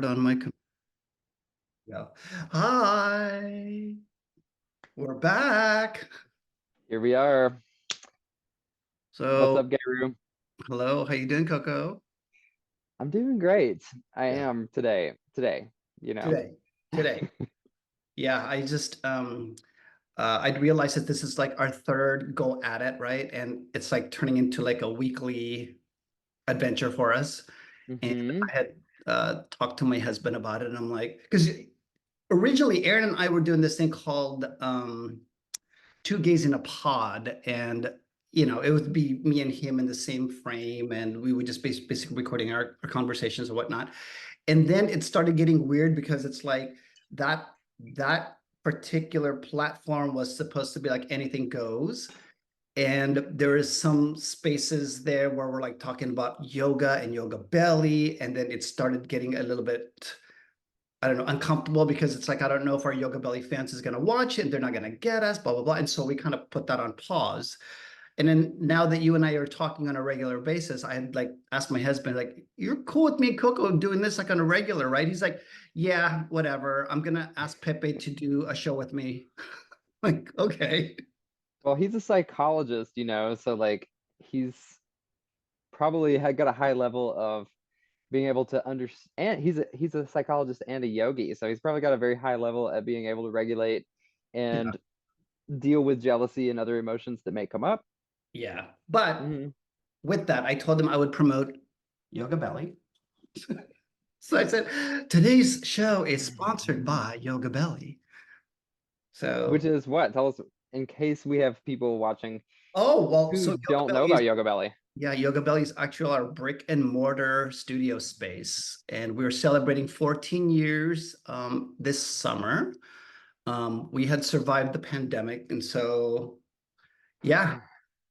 record on my computer. Hi, we're back. Here we are. What's So, up, Guru? hello, how you doing, Coco? I'm doing great. I Yeah, am today, you know. today, today. Yeah, I'd realized that this is like our third go at it, right? And it's like turning into like a weekly adventure for us. And Hmm. I had talked to my husband about it, and I'm like, because originally Aaron and I were doing this thing called two gays in a pod, and it would be me and him in the same frame, and we would just basically recording our conversations and whatnot. And then it started getting weird because it's like that particular platform was supposed to be like anything goes. And there is some spaces there where we're like talking about yoga and yoga belly, and then it started getting a little bit, I don't know, uncomfortable because it's like, I don't know if our Yoga Belly fans is going to watch it and they're not going to get us, blah, blah, blah. And so we kind of put that on pause. And then now that you and I are talking on a regular basis, I had like asked my husband, like, you're cool with me and Coco doing this like on a regular, right? He's like, yeah, whatever. I'm going to ask Pepe to do a show with me. Like, okay. Well, he's a psychologist, so like he's probably had got a high level of being able to understand. He's a psychologist and a yogi, so he's probably got a very high level at being able to regulate Yeah. and deal with jealousy and other emotions that may come up. Yeah. But Hmm. with that, I told him I would promote Yoga Belly. So I said, today's show is sponsored by Yoga Belly. Which So, is what? Tell us in case we have people watching oh, well, who so Yoga don't know Belly is, about Yoga Belly. yeah, Yoga Belly is actually our brick and mortar studio space. And we're celebrating 14 years this summer. We had survived the pandemic. And so, yeah,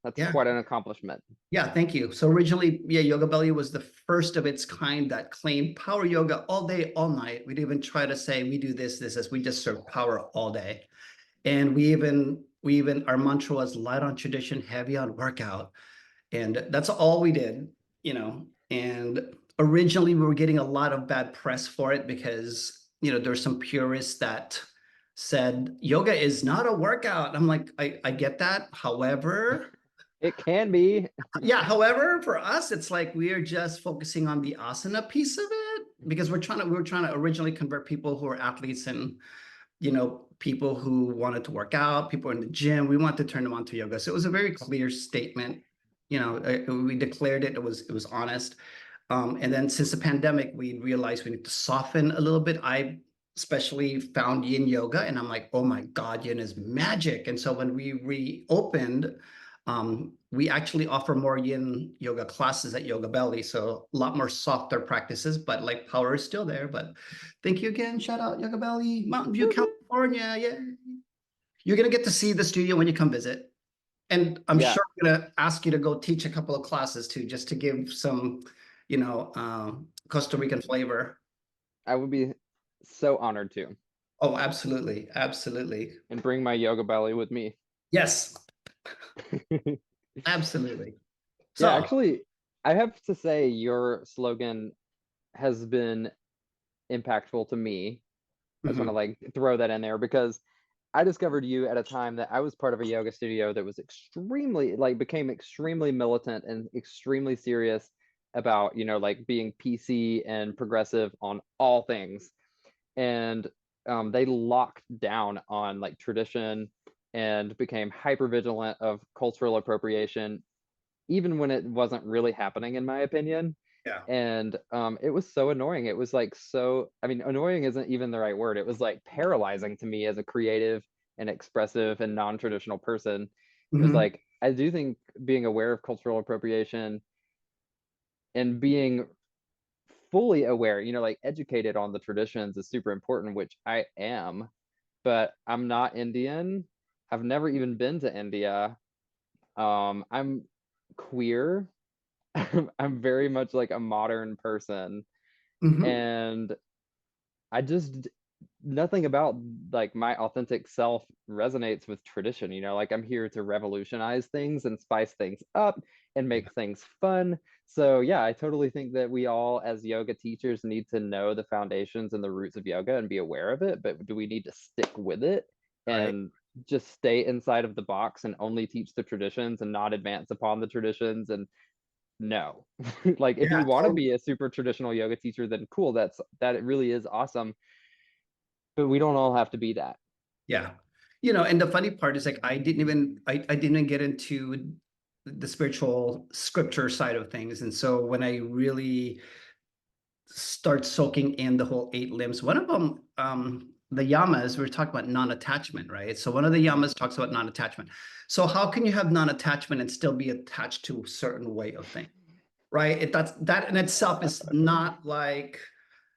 That's yeah, quite an accomplishment. yeah, thank you. So originally, yeah, Yoga Belly was the first of its kind that claimed power yoga all day, all night. We didn't even try to say we do this, as we just serve power all day. And we even our mantra was light on tradition, heavy on workout. And that's all we did, And originally we were getting a lot of bad press for it because, there's some purists that said yoga is not a workout. I'm like, I get that. However, It can be. yeah, however, for us, it's like we are just focusing on the asana piece of it because we were trying to originally convert people who are athletes and people who wanted to work out, people in the gym. We wanted to turn them on to yoga. So it was a very clear statement. We declared it. It was honest. And then since the pandemic, we realized we need to soften a little bit. I especially found yin yoga, and I'm like, oh my God, yin is magic. And so when we reopened, we actually offer more yin yoga classes at Yoga Belly. So a lot more softer practices, but like power is still there. But thank you again. Shout out Yoga Belly, Mountain View, Woohoo. California. Yeah. You're gonna get to see the studio when you come visit. And I'm Yeah, sure I'm gonna ask you to go teach a couple of classes too, just to give some, Costa Rican flavor. I would be so honored to Oh, absolutely, absolutely. and bring my yoga belly with me. Yes, absolutely. Yeah, So, actually, I have to say your slogan has been impactful to me. I just want to mhm, like throw that in there because I discovered you at a time that I was part of a yoga studio that was extremely like became extremely militant and extremely serious about, like being PC and progressive on all things. And they locked down on like tradition and became hyper vigilant of cultural appropriation, even when it wasn't really happening, in my opinion. yeah. And it was so annoying. It was like so, I mean, annoying isn't even the right word. It was like paralyzing to me as a creative and expressive and non-traditional person. It was Mhm. like, I do think being aware of cultural appropriation and being fully aware, like educated on the traditions is super important, which I am, but I'm not Indian. I've never even been to India. I'm queer. I'm very much like a modern person, Mhm. and I just nothing about like my authentic self resonates with tradition, like I'm here to revolutionize things and spice things up and Yeah. make things fun. So yeah, I totally think that we all as yoga teachers need to know the foundations and the roots of yoga and be aware of it, but do we need to stick with it Right. and just stay inside of the box and only teach the traditions and not advance upon the traditions? And no. Like if Yeah. you want to So, be a super traditional yoga teacher, then cool, that it really is awesome, but we don't all have to be that. yeah. And the funny part is like I didn't even get into the spiritual scripture side of things. And so when I really start soaking in the whole eight limbs, one of them, the yamas, we are talking about non-attachment, right? So one of the Mhm. yamas talks about non-attachment. So how can you have non-attachment and still be attached to a certain way of thing, right? That in itself is not like,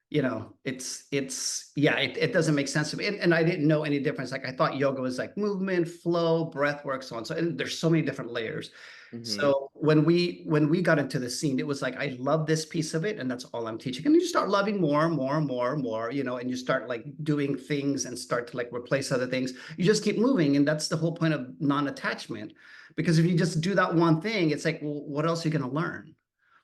yeah, it doesn't make sense to me. And I didn't know any difference. Like I thought yoga was like movement, flow, breath work, so on. So and there's so many different layers. Mhm. So when we got into the scene, it was like I love this piece of it, and that's all I'm teaching. And you start loving more, more, more, more, and you start like doing things and start to like replace other things. You just keep moving, and that's the whole point of non-attachment. Because if you just do that one thing, it's like, well, what else are you going to learn?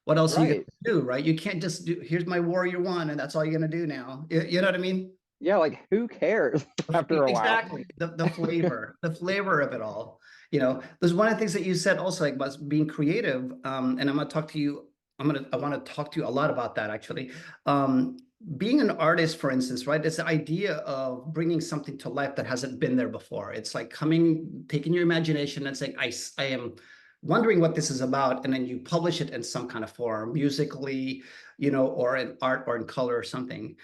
What else are you Right. gonna do, right? You can't just do, here's my warrior one, and that's all you're gonna do now. You know what I mean? Yeah, like who cares after a while? Exactly. The flavor of it all. There's one of the things that you said also like about being creative. And I'm gonna talk to you. I want to talk to you a lot about that actually. Um, Being an artist, for instance, right? It's the idea of bringing something to life that hasn't been there before. It's like taking your imagination and saying, I am wondering what this is about, and then you publish it in some kind of form, musically, or in art or in color or something.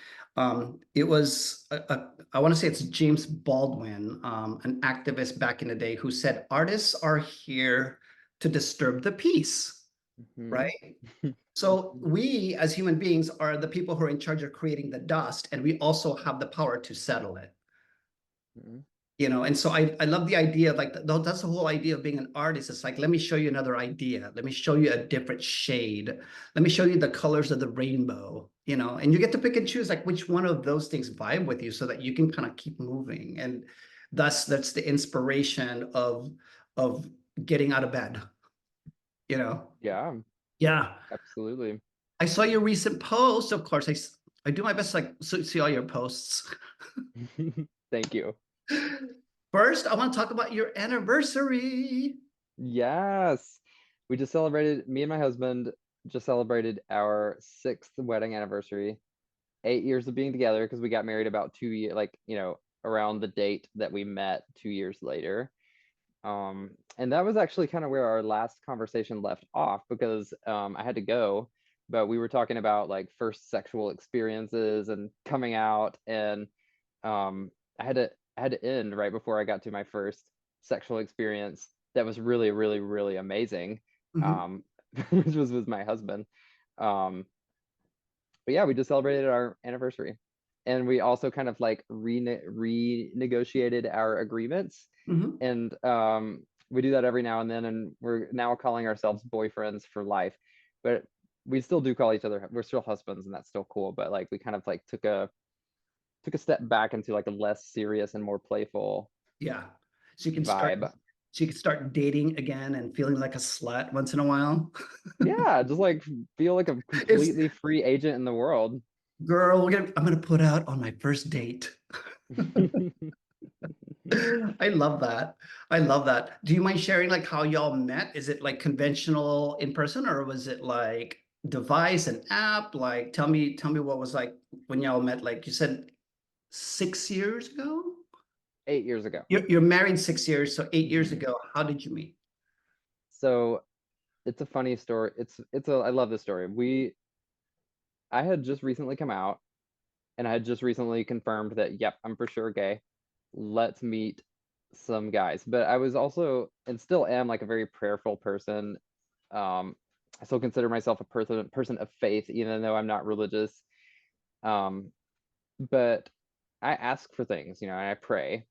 It was I want to say it's James Baldwin, an activist back in the day, who said artists are here to disturb the peace, Mhm. right? So we as human beings are the people who are in charge of creating the dust, and we also have the power to settle it. Mhm. And so I love the idea of like that's the whole idea of being an artist. It's like, let me show you another idea. Let me show you a different shade. Let me show you the colors of the rainbow, and you get to pick and choose like which one of those things vibe with you so that you can kind of keep moving. And thus that's the inspiration of getting out of bed, you know. Yeah, Yeah. absolutely. I saw your recent post. Of course, I do my best to like see all your posts. Thank you. First, I want to talk about your anniversary. Yes. We just celebrated, me and my husband just celebrated our sixth wedding anniversary, 8 years of being together because we got married about 2 years, like, around the date that we met 2 years later. And that was actually kind of where our last conversation left off because I had to go, but we were talking about like first sexual experiences and coming out, and um, I had to end right before I got to my first sexual experience that was really, really, really amazing, Mhm. um, which was with my husband. Um, but yeah, we just celebrated our anniversary, and we also kind of like renegotiated our agreements, Mhm. and we do that every now and then, and we're now calling ourselves boyfriends for life, but we still do call each other, we're still husbands, and that's still cool, but like we kind of like took a step back into like a less serious and more playful Yeah. So you can start vibe. so you can start dating again and feeling like a slut once in a while. Yeah, just like feel like a It's completely free agent in the world. girl, I'm gonna put out on my first date. I love that. I love that. Do you mind sharing like how y'all met? Is it like conventional in person or was it like device and app? Like tell me what was like when y'all met, like you said 6 years ago? 8 years ago. You're married 6 years, so 8 years Mhm. ago, how did you meet? So it's a funny story. I love this story. I had just recently come out, and I had just recently confirmed that, yep, I'm for sure gay. Let's meet some guys. But I was also, and still am, like a very prayerful person. Um, I still consider myself a person of faith, even though I'm not religious. Um, but I ask for things, and I pray,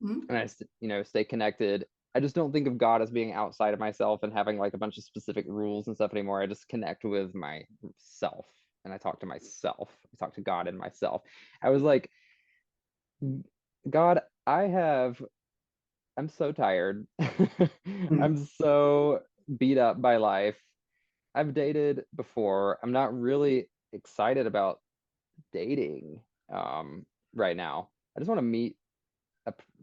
Mhm. and stay connected. I just don't think of God as being outside of myself and having like a bunch of specific rules and stuff anymore. I just connect with myself, and I talk to myself. I talk to God and myself. I was like, God, I'm so tired. Mhm. I'm so beat up by life. I've dated before. I'm not really excited about dating right now. I just want to meet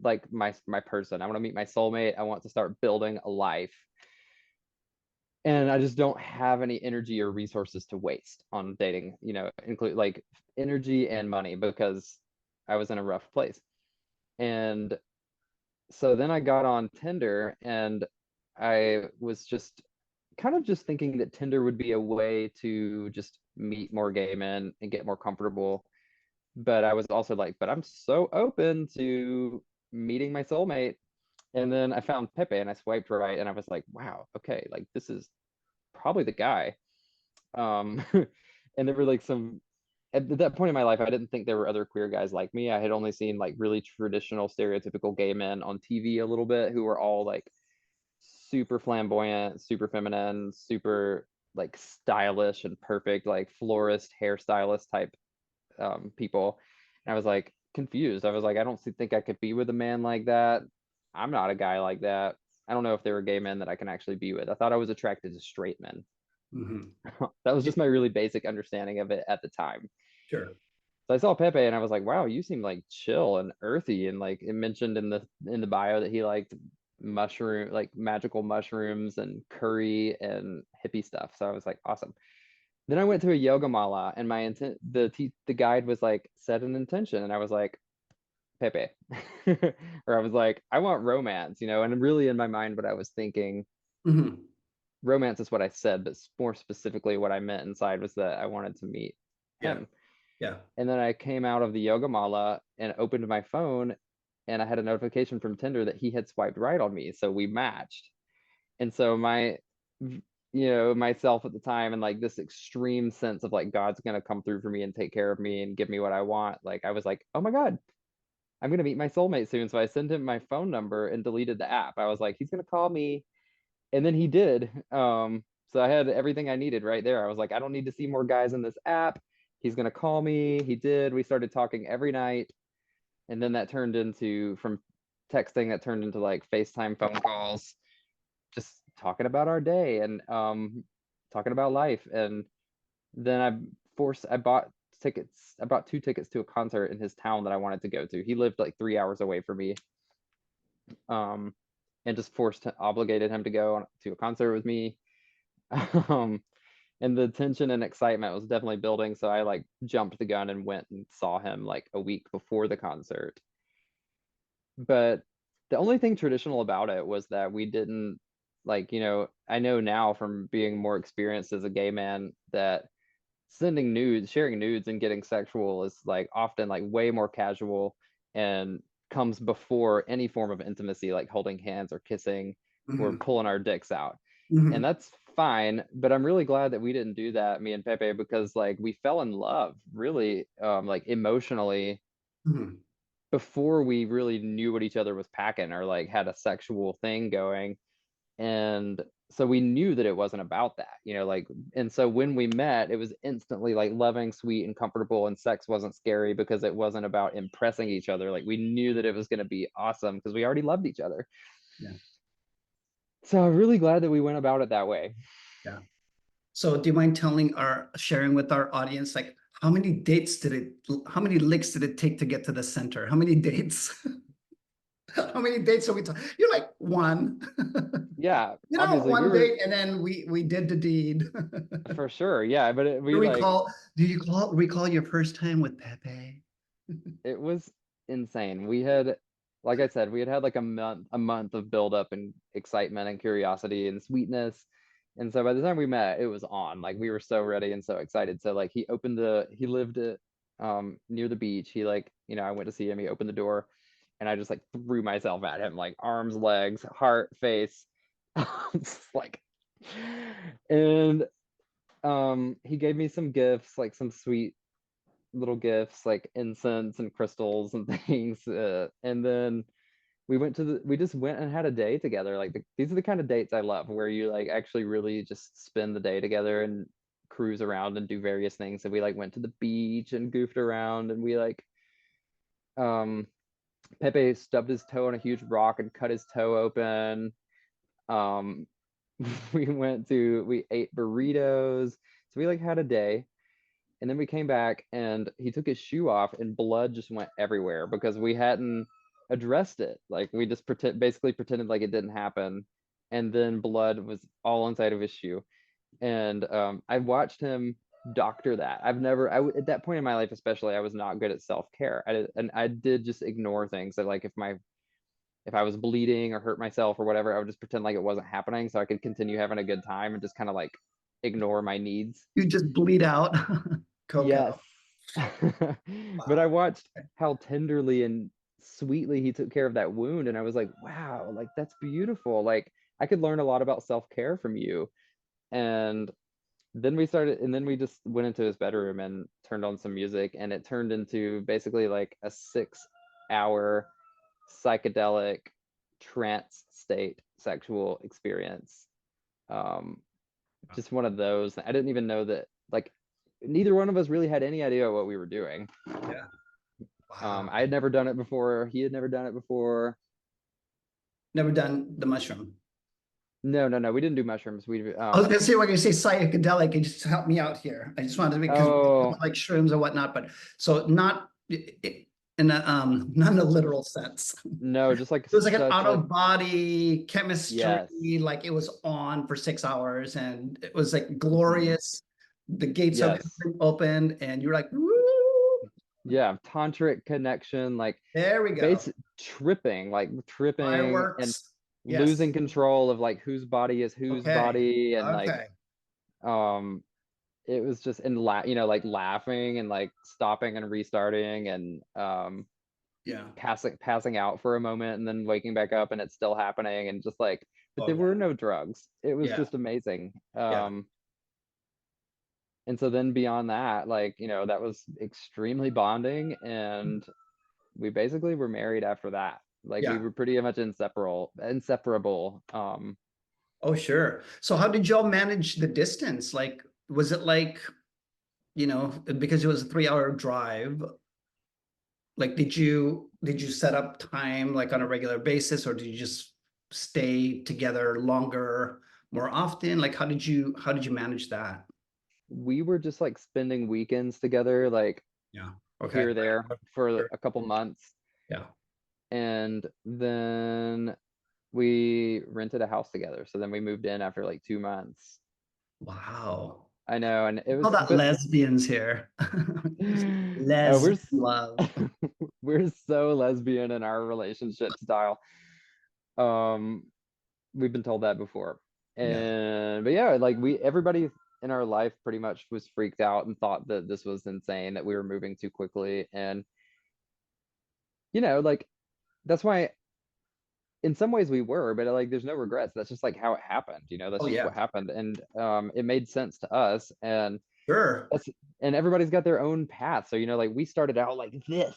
like my person. I want to meet my soulmate. I want to start building a life. And I just don't have any energy or resources to waste on dating, include like energy and money because I was in a rough place. And so then I got on Tinder and I was just kind of just thinking that Tinder would be a way to just meet more gay men and get more comfortable. But I was also like, but I'm so open to meeting my soulmate. And then I found Pepe and I swiped right and I was like, wow, okay, like this is probably the guy. Um, and there were like some at that point in my life, I didn't think there were other queer guys like me. I had only seen like really traditional, stereotypical gay men on TV a little bit who were all like super flamboyant, super feminine, super like stylish and perfect, like florist, hairstylist type people. And I was like confused. I was like, I don't think I could be with a man like that. I'm not a guy like that. I don't know if there were gay men that I can actually be with. I thought I was attracted to straight men. Hmm. That was just my really basic understanding of it at the time. Sure. So I saw Pepe and I was like, wow, you seem like chill and earthy. And like it mentioned in the bio that he liked like magical mushrooms and curry and hippie stuff. So I was like, awesome. Then I went to a yoga mala and my intent the guide was like, set an intention. And I was like, Pepe. Or I was like, I want romance, and really in my mind what I was thinking, Hmm. romance is what I said, but more specifically what I meant inside was that I wanted to meet Yeah. him. Yeah. And then I came out of the yoga mala and opened my phone and I had a notification from Tinder that he had swiped right on me. So we matched. And so myself at the time and like this extreme sense of like God's gonna come through for me and take care of me and give me what I want. Like I was like, oh my God, I'm gonna meet my soulmate soon. So I sent him my phone number and deleted the app. I was like, he's gonna call me. And then he did. So I had everything I needed right there. I was like, I don't need to see more guys in this app. He's gonna call me. He did. We started talking every night, and then that turned into from texting that turned into like FaceTime phone calls, just talking about our day and talking about life. And then I bought tickets. I bought 2 tickets to a concert in his town that I wanted to go to. He lived like 3 hours away from me. Um, and just obligated him to go to a concert with me. Um, and the tension and excitement was definitely building. So I like jumped the gun and went and saw him like a week before the concert. But the only thing traditional about it was that we didn't like, I know now from being more experienced as a gay man that sending nudes, sharing nudes and getting sexual is like often like way more casual and comes before any form of intimacy, like holding hands or kissing or Hmm. pulling our dicks out. And Hmm. that's fine, but I'm really glad that we didn't do that, me and Pepe, because like we fell in love really like emotionally Hmm. before we really knew what each other was packing or like had a sexual thing going. And so we knew that it wasn't about that, like, and so when we met, it was instantly like loving, sweet, and comfortable, and sex wasn't scary because it wasn't about impressing each other. Like we knew that it was going to be awesome because we already loved each other. Yeah. So I'm really glad that we went about it that way. Yeah. So do you mind sharing with our audience, like how many licks did it take to get to the center? How many dates? How many dates are we talking? You're like one, Yeah, obviously we one were date, and then we did the deed. for sure. Yeah, but Do we like recall, do you recall your first time with Pepe? it was insane. We had, like I said, we had like a month of buildup and excitement and curiosity and sweetness. And so by the time we met, it was on. Like we were so ready and so excited. So like he lived near the beach. He like, I went to see him, he opened the door and I just like threw myself at him, like arms, legs, heart, face. It's like and he gave me some gifts, like some sweet little gifts like incense and crystals and things. And then we just went and had a day together. Like these are the kind of dates I love, where you like actually really just spend the day together and cruise around and do various things. And we like went to the beach and goofed around, and we like um Pepe stubbed his toe on a huge rock and cut his toe open. Um, we ate burritos. So we like had a day. And then we came back and he took his shoe off and blood just went everywhere because we hadn't addressed it. Like we just basically pretended like it didn't happen. And then blood was all inside of his shoe. And I watched him doctor that. At that point in my life, especially, I was not good at self-care. And I did just ignore things. So like if I was bleeding or hurt myself or whatever, I would just pretend like it wasn't happening so I could continue having a good time and just kind of like ignore my needs. You just bleed out, Yes. Coco. But I Wow. watched how tenderly and sweetly he took care of that wound, and I was like, wow, like that's beautiful. Like I could learn a lot about self-care from you. And then we just went into his bedroom and turned on some music, and it turned into basically like a 6 hour psychedelic trance state sexual experience. Um, just one of those. I didn't even know that, like, neither one of us really had any idea what we were doing. Yeah. Wow. I had never done it before. He had never done it before. Never done the mushroom. No, no, no. We didn't do mushrooms. We I was gonna say when you say psychedelic, you just help me out here. I just wanted to because oh like shrooms or whatnot, but so not in a not in a literal sense. no, just like It was like an such out a of body chemistry, yes, like it was on for 6 hours and it was like mhm, glorious. The gates of yes, heaven opened and you're like, woo, yeah, tantric connection, like there we go. basic tripping, like tripping and Fireworks. Yes. losing control of like whose body is whose Okay. body and like Okay. um it was just and like laughing and like stopping and restarting and Yeah. passing out for a moment and then waking back up and it's still happening and just like but Oh there were yeah. no drugs. It was Yeah. just amazing. Yeah. And so then beyond that, like, that was extremely bonding and we basically were married after that. Like we Yeah. were pretty much inseparable. Oh, sure. So how did y'all manage the distance? Like, was it like, because it was a 3 hour drive, like did you set up time like on a regular basis or did you just stay together longer, more often? Like how did you manage that? We were just like spending weekends together, like Yeah. Okay. here or there for Sure. a couple months. Yeah. And then we rented a house together. So then we moved in after like 2 months. Wow. I know, and it All was, that but lesbians here. oh, Lesbian love. we're so lesbian in our relationship style. Um, we've been told that before. Yeah. And but yeah, like everybody in our life pretty much was freaked out and thought that this was insane, that we were moving too quickly. And like that's why in some ways we were, but like there's no regrets. That's just like how it happened, that's Oh just yeah. what happened. And it made sense to us. And Sure. that's and everybody's got their own path. So, like we started out like this.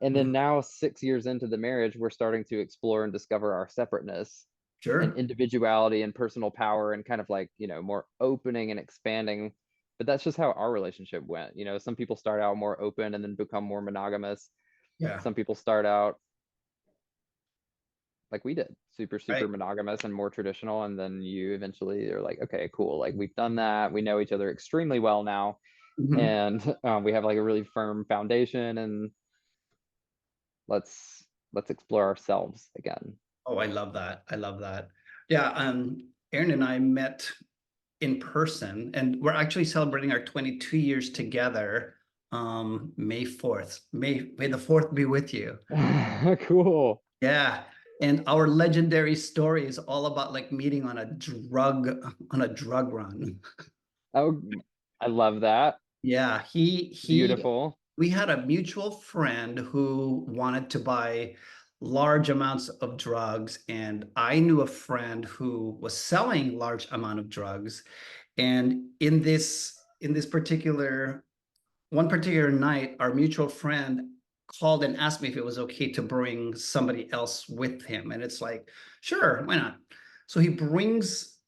And Mhm. then now 6 years into the marriage, we're starting to explore and discover our separateness and Sure. individuality and personal power and kind of like, more opening and expanding. But that's just how our relationship went. Some people start out more open and then become more monogamous. Yeah. Some people start out like we did, super, super Right. monogamous and more traditional. And then you eventually are like, okay, cool. Like we've done that. We know each other extremely well now. Mhm. And we have like a really firm foundation and let's explore ourselves again. Oh, I love that. I love that. Yeah, Aaron and I met in person, and we're actually celebrating our 22 years together, May 4th. May the 4th be with you. Cool. Yeah. And our legendary story is all about like meeting on a drug run. Oh, I love that. Yeah, Beautiful. we had a mutual friend who wanted to buy large amounts of drugs, and I knew a friend who was selling large amount of drugs. And in this one particular night, our mutual friend called and asked me if it was okay to bring somebody else with him. And it's like, sure, why not? So he brings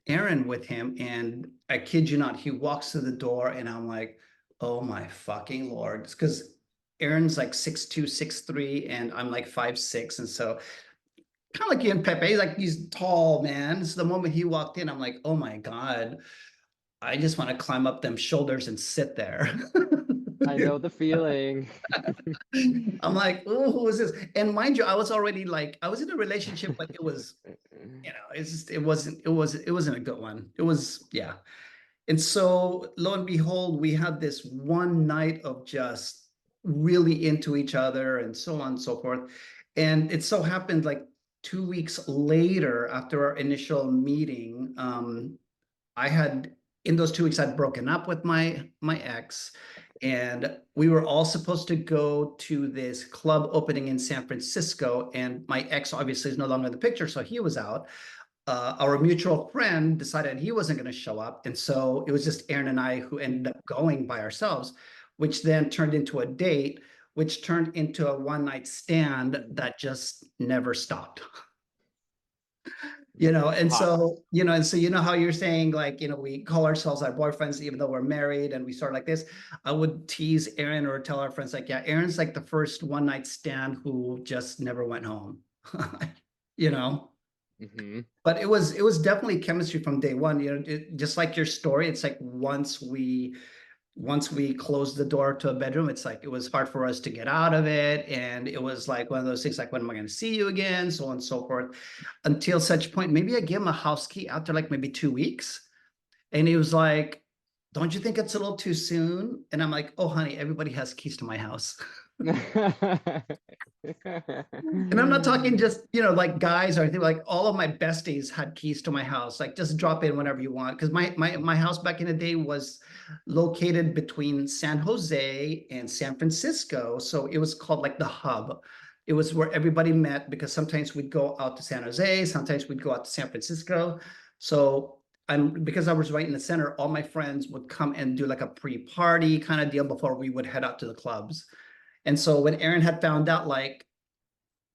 Aaron with him, and I kid you not, he walks to the door, and I'm like, oh my fucking Lord. It's because Aaron's like 6'2", 6'3", and I'm like 5'6". And so kind of like you and Pepe. He's like, he's tall, man. So the moment he walked in, I'm like, oh my God, I just want to climb up them shoulders and sit there. I know the feeling. I'm like, oh, who is this? And mind you, I was already like, I was in a relationship, but it was, it's just, it wasn't a good one. It was, yeah. And so lo and behold, we had this one night of just really into each other and so on and so forth. And it so happened like 2 weeks later, after our initial meeting, I had in those 2 weeks I'd broken up with my ex, and we were all supposed to go to this club opening in San Francisco, and my ex obviously is no longer in the picture, so he was out. Our mutual friend decided he wasn't going to show up, and so it was just Aaron and I who ended up going by ourselves, which then turned into a date, which turned into a one night stand that just never stopped. And Hot. so how you're saying, like, we call ourselves our boyfriends even though we're married, and we start like this. I would tease Aaron or tell our friends, like, yeah, Aaron's like the first one night stand who just never went home. you know Hmm. but it was definitely chemistry from day one. Just like your story, it's like once we closed the door to a bedroom, it's like it was hard for us to get out of it. And it was like one of those things like, when am I going to see you again? So on and so forth. Until such point, maybe I gave him a house key after like maybe 2 weeks. And he was like, don't you think it's a little too soon? And I'm like, oh, honey, everybody has keys to my house. And I'm not talking just, like guys or anything. Like, all of my besties had keys to my house. Like, just drop in whenever you want. Because my house back in the day was located between San Jose and San Francisco. So it was called like the hub. It was where everybody met, because sometimes we'd go out to San Jose, sometimes we'd go out to San Francisco. So because I was right in the center, all my friends would come and do like a pre-party kind of deal before we would head out to the clubs. And so when Aaron had found out, like,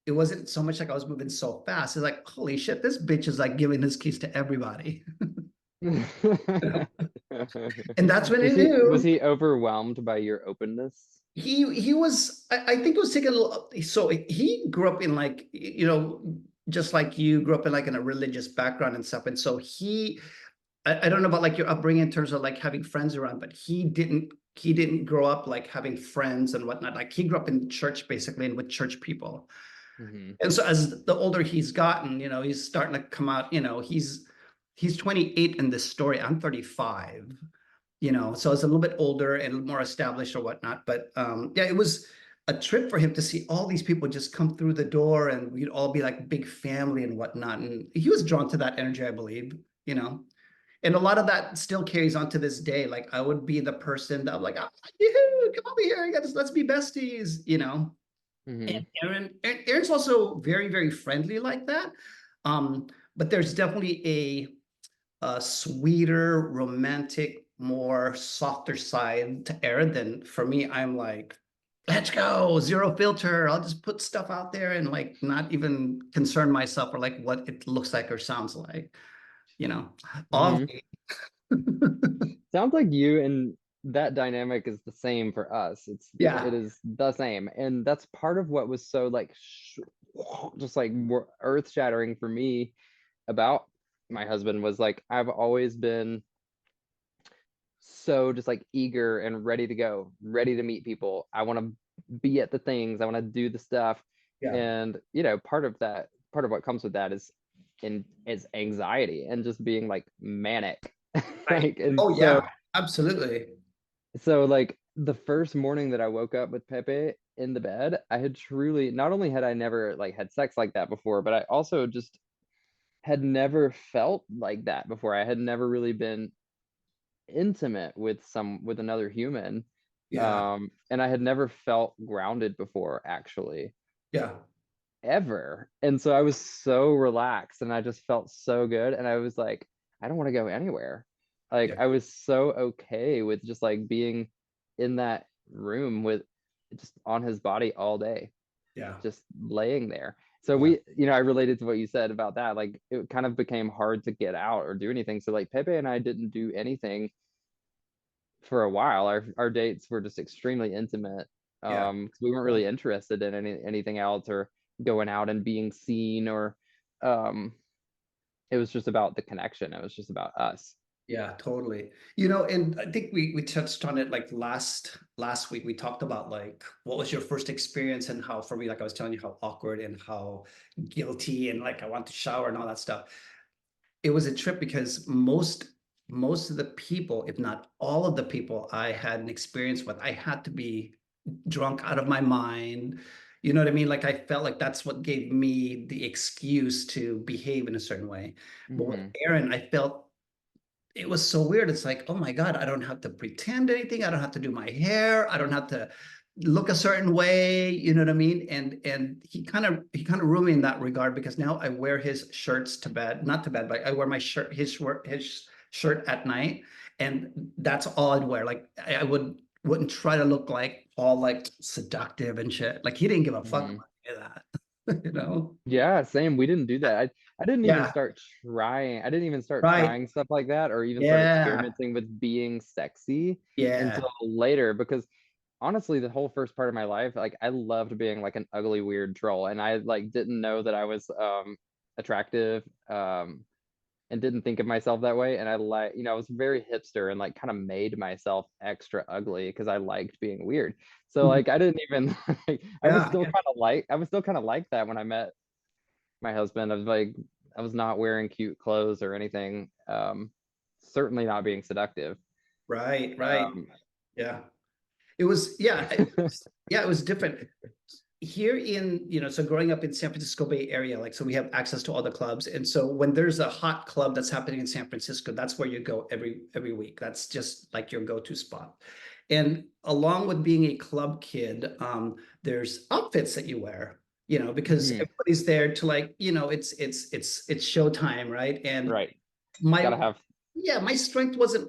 it wasn't so much like I was moving so fast. It's like, holy shit, this bitch is like giving his keys to everybody. And that's when I Was knew he overwhelmed by your openness? he was. I think it was taking a little. So he grew up in, like, just like you grew up in, like, in a religious background and stuff. And so I don't know about like your upbringing in terms of like having friends around, but he didn't grow up like having friends and whatnot. Like, he grew up in church basically, and with church people. Hmm. And so as the older he's gotten, he's starting to come out. He's 28 in this story. I'm 35. So it's a little bit older and more established or whatnot. But yeah, it was a trip for him to see all these people just come through the door, and we'd all be like big family and whatnot. And he was drawn to that energy, I believe. And a lot of that still carries on to this day. Like, I would be the person that I'm like, oh, come over here, let's be besties. Hmm. And Aaron's also very, very friendly like that. But there's definitely a sweeter, romantic, more softer side to Aaron than for me. I'm like, let's go, zero filter. I'll just put stuff out there and like not even concern myself or like what it looks like or sounds like, you know. Hmm. Obviously. Sounds like you and that dynamic is the same for us. It Yeah. is the same, and that's part of what was so like just like earth shattering for me about my husband was like I've always been so just like eager and ready to go, ready to meet people. I want to be at the things, I want to do the stuff. Yeah. And part of what comes with that is anxiety and just being like manic. Right. Like, and Oh yeah, absolutely. so like the first morning that I woke up with Pepe in the bed, I had truly not only had I never like had sex like that before, but I also just had never felt like that before. I had never really been intimate with another human. Yeah. And I had never felt grounded before, actually, Yeah. ever. And so I was so relaxed and I just felt so good. And I was like, I don't want to go anywhere. Like Yeah. I was so okay with just like being in that room with just on his body all day, Yeah. just laying there. So Yeah. I related to what you said about that. Like it kind of became hard to get out or do anything. So like Pepe and I didn't do anything for a while. Our dates were just extremely intimate. 'Cause we weren't Yeah. really interested in anything else or going out and being seen or it was just about the connection. It was just about us. Yeah, totally. You know, and I think we touched on it like last week. We talked about like what was your first experience and how for me, like I was telling you how awkward and how guilty and like I want to shower and all that stuff. It was a trip because most of the people, if not all of the people I had an experience with, I had to be drunk out of my mind. You know what I mean? Like I felt like that's what gave me the excuse to behave in a certain way. But with Hmm. Aaron, I felt it was so weird. It's like, oh my God, I don't have to pretend anything. I don't have to do my hair. I don't have to look a certain way. You know what I mean? And he kind of ruined me in that regard because now I wear his shirts to bed, not to bed, but I wear my shirt, his shirt at night, and that's all I'd wear. Like I wouldn't try to look like all like seductive and shit. Like he didn't give a fuck Hmm. about any of that. You know? Yeah, same. We didn't do that. I didn't even Yeah. start trying. I didn't even start Right. trying stuff like that or even start Yeah. experimenting with being sexy Yeah. until later because honestly, the whole first part of my life, like I loved being like an ugly, weird troll. And I like didn't know that I was attractive and didn't think of myself that way. And I like, I was very hipster and like kind of made myself extra ugly because I liked being weird. So Mhm. like I didn't even like Yeah. I was still kind of like that when I met my husband. I was like I was not wearing cute clothes or anything. Certainly not being seductive. Right. Right. Um, Yeah. It was, yeah, yeah, it was different. Here in, so growing up in San Francisco Bay Area, like, so we have access to all the clubs. And so when there's a hot club that's happening in San Francisco, that's where you go every week. That's just like your go-to spot. And along with being a club kid, there's outfits that you wear, because mhm, everybody's there to like, it's showtime, right? And right. Gotta my have. yeah, my strength wasn't.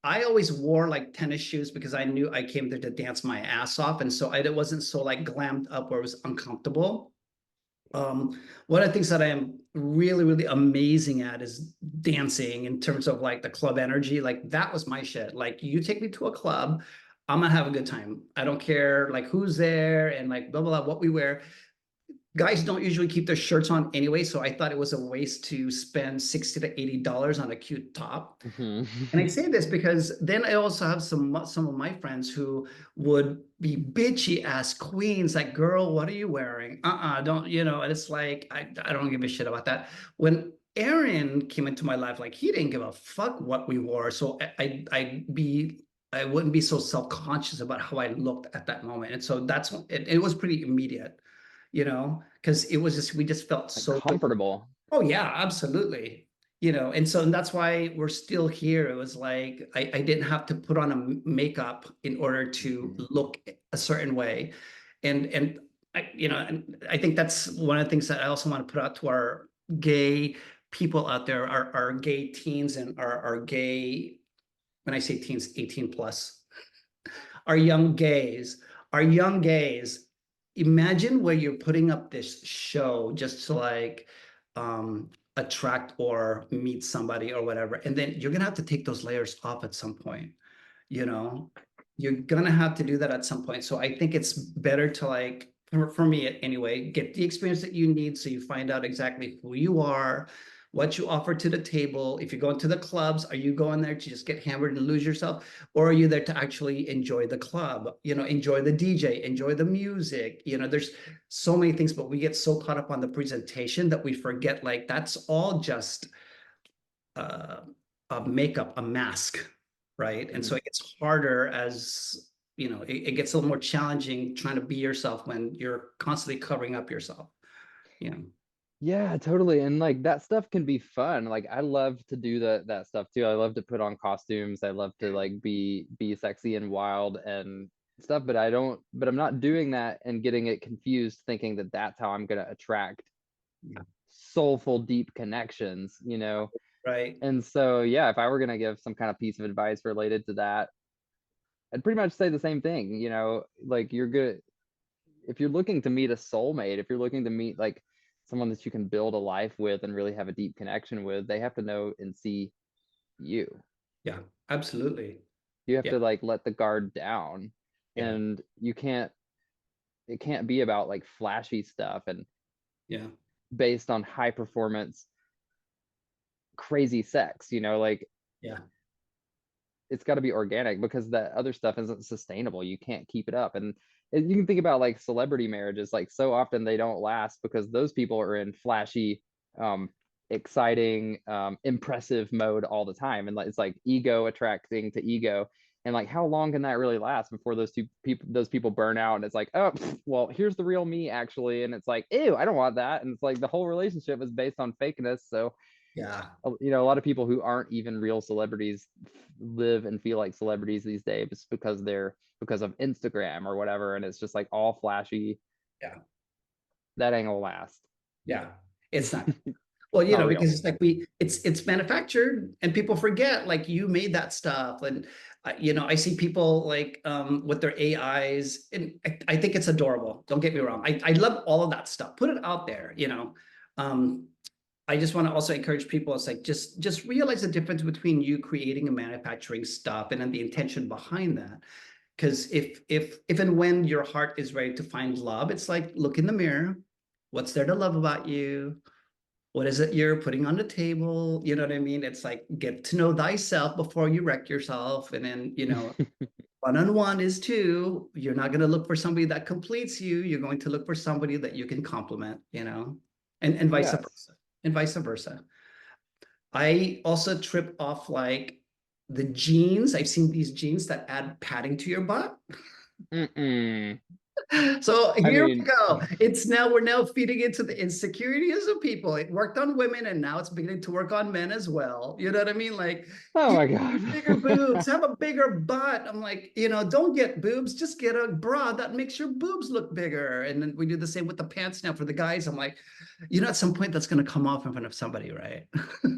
I always wore like tennis shoes because I knew I came there to dance my ass off, and so I it wasn't so like glammed up where it was uncomfortable. One of the things that I am really, really amazing at is dancing in terms of like the club energy. Like that was my shit. Like you take me to a club, I'm gonna have a good time. I don't care like who's there and like blah blah blah what we wear. Guys don't usually keep their shirts on anyway, so I thought it was a waste to spend $60 to $80 on a cute top. Mhm. And I say this because then I also have some of my friends who would be bitchy ass queens, like, girl, what are you wearing? Don't, and it's like I don't give a shit about that. When Aaron came into my life, like he didn't give a fuck what we wore. So I wouldn't be so self-conscious about how I looked at that moment. And so that's it was pretty immediate, because it was just we just felt Like so good. comfortable. Oh yeah, absolutely. And that's why we're still here. It was like I didn't have to put on a makeup in order to Mhm. look a certain way. And and I think that's one of the things that I also want to put out to our gay people out there, our gay teens and our gay, when I say teens, 18 plus, our young gays, our young gays, imagine where you're putting up this show just to like attract or meet somebody or whatever. And then you're gonna have to take those layers off at some point, you know. You're gonna have to do that at some point. So I think it's better to like for me anyway, get the experience that you need so you find out exactly who you are, what you offer to the table. If you're going to the clubs, are you going there to just get hammered and lose yourself? Or are you there to actually enjoy the club, enjoy the DJ, enjoy the music? There's so many things, but we get so caught up on the presentation that we forget like that's all just uh, a makeup, a mask, right? And so Mhm. it gets harder as it gets a little more challenging trying to be yourself when you're constantly covering up yourself. You know, Yeah, totally. And like that stuff can be fun. Like I love to do that stuff too. I love to put on costumes. I love to like be sexy and wild and stuff, but I'm not doing that and getting it confused thinking that that's how I'm going to attract yeah, soulful deep connections. right? And so yeah, if I were going to give some kind of piece of advice related to that, I'd pretty much say the same thing. Like you're good if you're looking to meet a soulmate, if you're looking to meet like someone that you can build a life with and really have a deep connection with, they have to know and see you. Yeah, absolutely. You have Yeah, to like let the guard down yeah, and it can't be about like flashy stuff and yeah. based on high performance crazy sex, like Yeah. it's got to be organic because that other stuff isn't sustainable. You can't keep it up. And you can think about like celebrity marriages, like so often they don't last because those people are in flashy, um, exciting, impressive mode all the time. And like it's like ego attracting to ego. And like how long can that really last before those people burn out and it's like, oh, well, here's the real me actually. And it's like, ew, I don't want that. And it's like the whole relationship is based on fakeness. So Yeah. a lot of people who aren't even real celebrities live and feel like celebrities these days because of Instagram or whatever, and it's just like all flashy. Yeah. That ain't gonna last. Yeah. It's not. Well, Not real. because it's like it's manufactured and people forget like you made that stuff. And, I see people like with their AIs and I think it's adorable. Don't get me wrong. I love all of that stuff. Put it out there. Um, I just want to also encourage people. It's like just realize the difference between you creating and manufacturing stuff and then the intention behind that. Because if and when your heart is ready to find love, it's like look in the mirror. What's there to love about you? What is it you're putting on the table? You know what I mean? It's like get to know thyself before you wreck yourself. And then, one-on-one is two. You're not going to look for somebody that completes you. You're going to look for somebody that you can complement, and vice Yes. versa. And vice versa. I also trip off like the jeans. I've seen these jeans that add padding to your butt. Mm-mm. So I here we mean, go. We're now feeding into the insecurities of people. It worked on women and now it's beginning to work on men as well. You know what I mean? Like, oh you my need bigger boobs, god. have a bigger butt. I'm like, don't get boobs, just get a bra that makes your boobs look bigger. And then we do the same with the pants now for the guys. I'm like, at some point that's going to come off in front of somebody, right?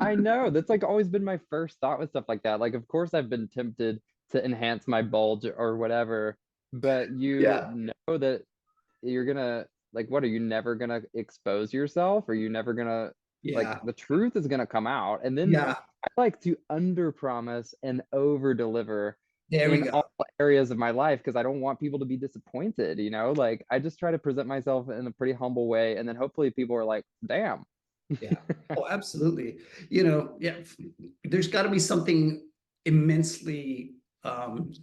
I know that's like always been my first thought with stuff like that. Like, of course, I've been tempted to enhance my bulge or whatever, but you Yeah. know that you're gonna like what are you never gonna expose yourself? Are you never gonna like Yeah. the truth is gonna come out? And then Yeah. I like to under promise and over deliver There we in go. all areas of my life because I don't want people to be disappointed. Like I just try to present myself in a pretty humble way and then hopefully people are like, damn. Yeah. Oh, absolutely. Yeah, there's got to be something immensely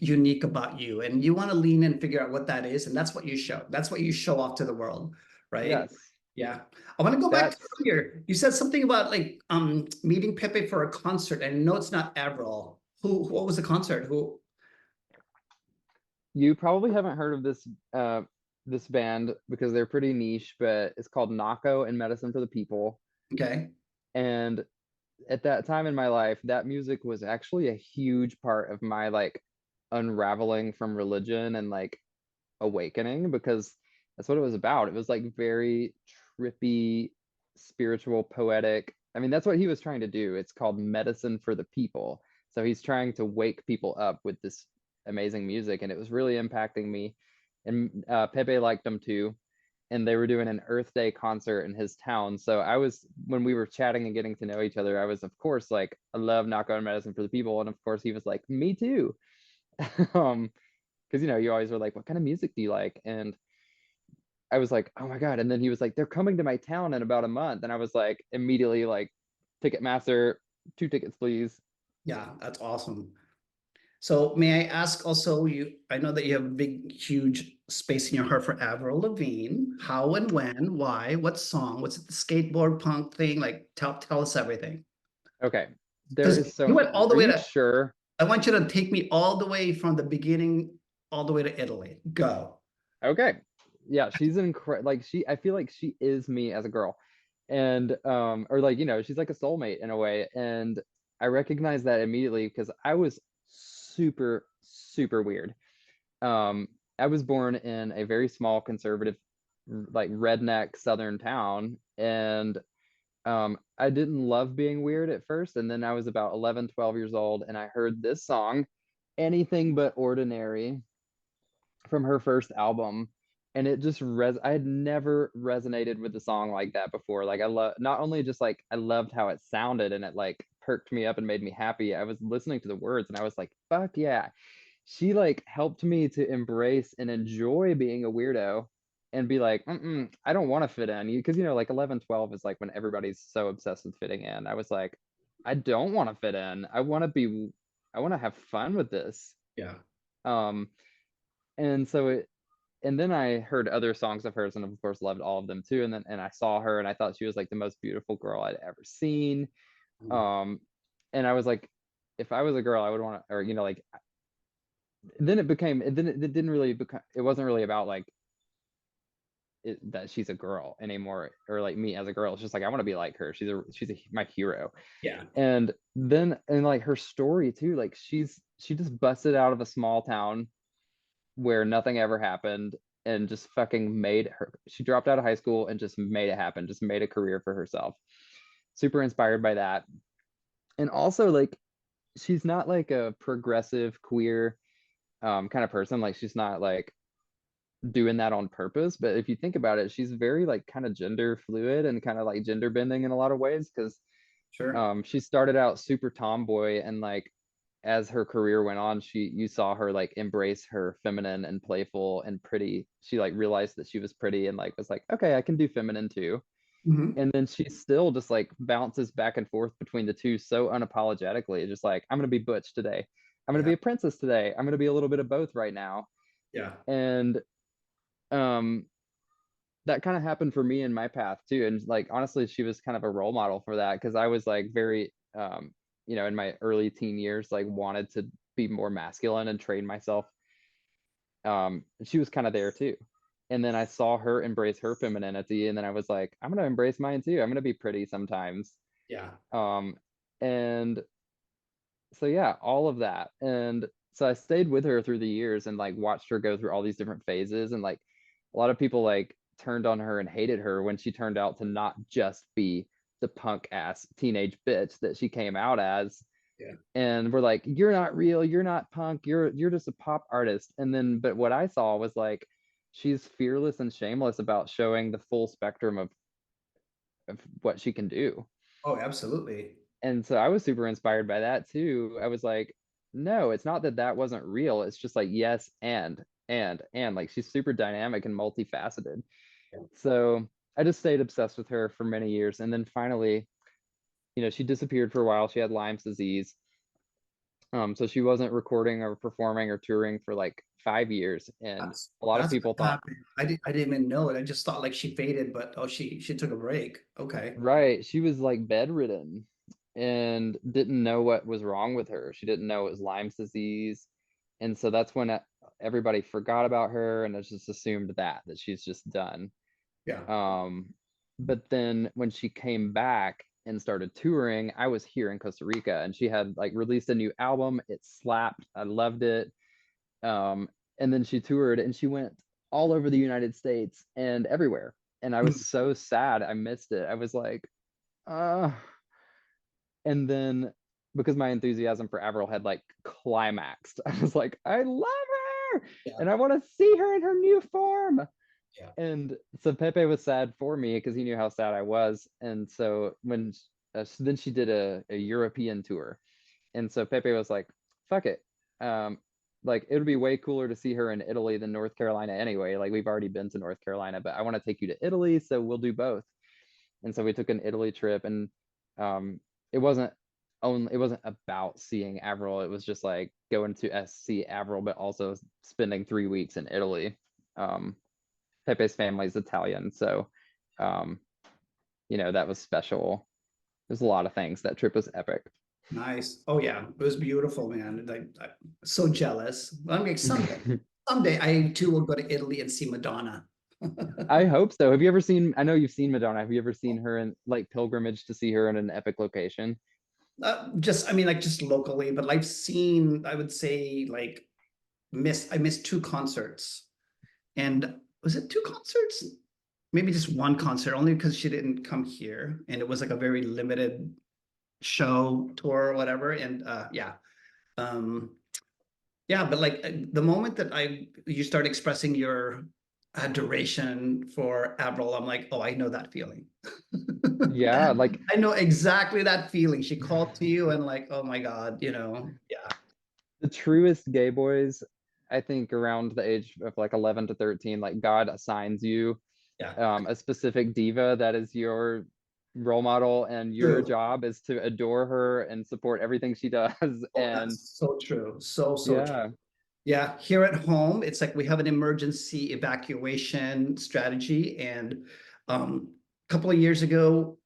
unique about you, and you want to lean in and figure out what that is, and that's what you show. That's what you show off to the world, right? Yes. Yeah. I want to go back to That's earlier. You said something about like meeting Pepe for a concert, and no, it's not Avril. What was the concert? Who? you probably haven't heard of this band because they're pretty niche, but it's called Nako and Medicine for the People. Okay. And at that time in my life, that music was actually a huge part of my like unraveling from religion and like awakening because that's what it was about. It was like very trippy, spiritual, poetic. I mean, that's what he was trying to do. It's called Medicine for the People. So he's trying to wake people up with this amazing music, and it was really impacting me. And Pepe liked them too. And they were doing an Earth Day concert in his town. So when we were chatting and getting to know each other, I was, of course, like, I love Knockout and Medicine for the People. And of course, he was like, me too. um, because you always were like, what kind of music do you like? And I was like, oh my God. And then he was like, they're coming to my town in about a month. And I was like, immediately like, Ticketmaster, 2 tickets, please. Yeah, that's awesome. So may I ask also, I know that you have a big, huge space in your heart for Avril Lavigne. How and when, why, what song? What's it, the skateboard punk thing? Like tell us everything. Okay. There Because is so you went many. all the Are way you to, sure? I want you to take me all the way from the beginning, all the way to Italy. Go. Okay. Yeah, she's incredible. Like I feel like she is me as a girl. And or like, she's like a soulmate in a way. And I recognize that immediately because I was super, super weird. Um, I was born in a very small conservative, like redneck southern town, and I didn't love being weird at first. And then I was about 11, 12 years old, and I heard this song, Anything But Ordinary, from her first album. And it just I had never resonated with the song like that before. Like I love not only just like I loved how it sounded and it like perked me up and made me happy. I was listening to the words and I was like, fuck yeah. She like helped me to embrace and enjoy being a weirdo. and be like, I don't want to fit in. Because, like 11, 12 is like when everybody's so obsessed with fitting in. I was like, I don't want to fit in. I want to have fun with this. Yeah. Um, and so and then I heard other songs of hers and of course loved all of them too. And I saw her and I thought she was like the most beautiful girl I'd ever seen. Mm. Um, and I was like, if I was a girl, I would want to, or, like, then it didn't really become, it wasn't really about like, that she's a girl anymore, or like me as a girl. It's just like I want to be like her. My hero. Yeah. And like her story too, like she just busted out of a small town where nothing ever happened and just fucking she dropped out of high school and just made it happen, just made a career for herself. Super inspired by that. And also like she's not like a progressive queer kind of person. Like she's not like doing that on purpose, but if you think about it, she's very like kind of gender fluid and kind of like gender bending in a lot of ways, because Sure. she started out super tomboy, and like as her career went on, you saw her like embrace her feminine and playful and pretty. She like realized that she was pretty and like was like, okay, I can do feminine too. Hmm. And then she still just like bounces back and forth between the two so unapologetically, just like, I'm gonna be butch today, I'm gonna Yeah. be a princess today, I'm gonna be a little bit of both right now. Yeah. And um that kind of happened for me in my path too. And like honestly, she was kind of a role model for that, because I was like very in my early teen years, like wanted to be more masculine and train myself. She was kind of there too. And then I saw her embrace her femininity, and then I was like, I'm gonna embrace mine too. I'm gonna be pretty sometimes. Yeah. um and so yeah, all of that. And so I stayed with her through the years and like watched her go through all these different phases. And like a lot of people like turned on her and hated her when she turned out to not just be the punk ass teenage bitch that she came out as. Yeah. And we're like, you're not real, you're not punk, you're just a pop artist. And then but what I saw was like, she's fearless and shameless about showing the full spectrum of what she can do. Oh, absolutely. And so I was super inspired by that too. I was like, no, it's not that that wasn't real. It's just like, yes, and like she's super dynamic and multifaceted. Yeah. So I just stayed obsessed with her for many years. And then finally, she disappeared for a while. She had Lyme's disease. So she wasn't recording or performing or touring for like 5 years. And a lot of That's people what thought, happened. I didn't even know it. I just thought like she faded, but oh, she took a break. Okay. right, she was like bedridden and didn't know what was wrong with her. She didn't know it was Lyme's disease. And so that's when everybody forgot about her and it's just assumed that she's just done. Yeah. But then when she came back and started touring, I was here in Costa Rica and she had like released a new album. It slapped. I loved it. And then she toured and she went all over the United States and everywhere. And I was so sad. I missed it. I was like, uh, and then because my enthusiasm for Avril had like climaxed, I was like, I love her Yeah. and I want to see her in her new form. Yeah. And so Pepe was sad for me because he knew how sad I was. And so then she did a European tour. And so Pepe was like, fuck it. Um, like it would be way cooler to see her in Italy than North Carolina anyway. Like we've already been to North Carolina, but I want to take you to Italy, so we'll do both. And so we took an Italy trip, and um, it wasn't it wasn't about seeing Avril. It was just like going to see Avril, but also spending 3 weeks in Italy. Um, Pepe's family is Italian, so um, that was special. There's a lot of things. That trip was epic. Nice. Oh yeah, it was beautiful, man. Like so jealous. I mean, someday I too will go to Italy and see Madonna. I hope so. Have you ever seen? I know you've seen Madonna. Have you ever seen her in like pilgrimage to see her in an epic location? I mean, like just locally, but I've seen, I would say, like, I missed two concerts. And was it two concerts? Maybe just one concert, only because she didn't come here. And it was like a very limited show tour or whatever. And yeah. Um, yeah, but like the moment that you start expressing your adoration for Avril, I'm like, oh, I know that feeling. Yeah, like I know exactly that feeling. She called to you and like, oh my God, yeah. the truest gay boys I think around the age of like 11 to 13, like God assigns you Yeah, a specific diva that is your role model, and your true. job is to adore her and support everything she does. Oh, And that's so true. So true. yeah. Yeah, here at home, it's like we have an emergency evacuation strategy. And a couple of years ago,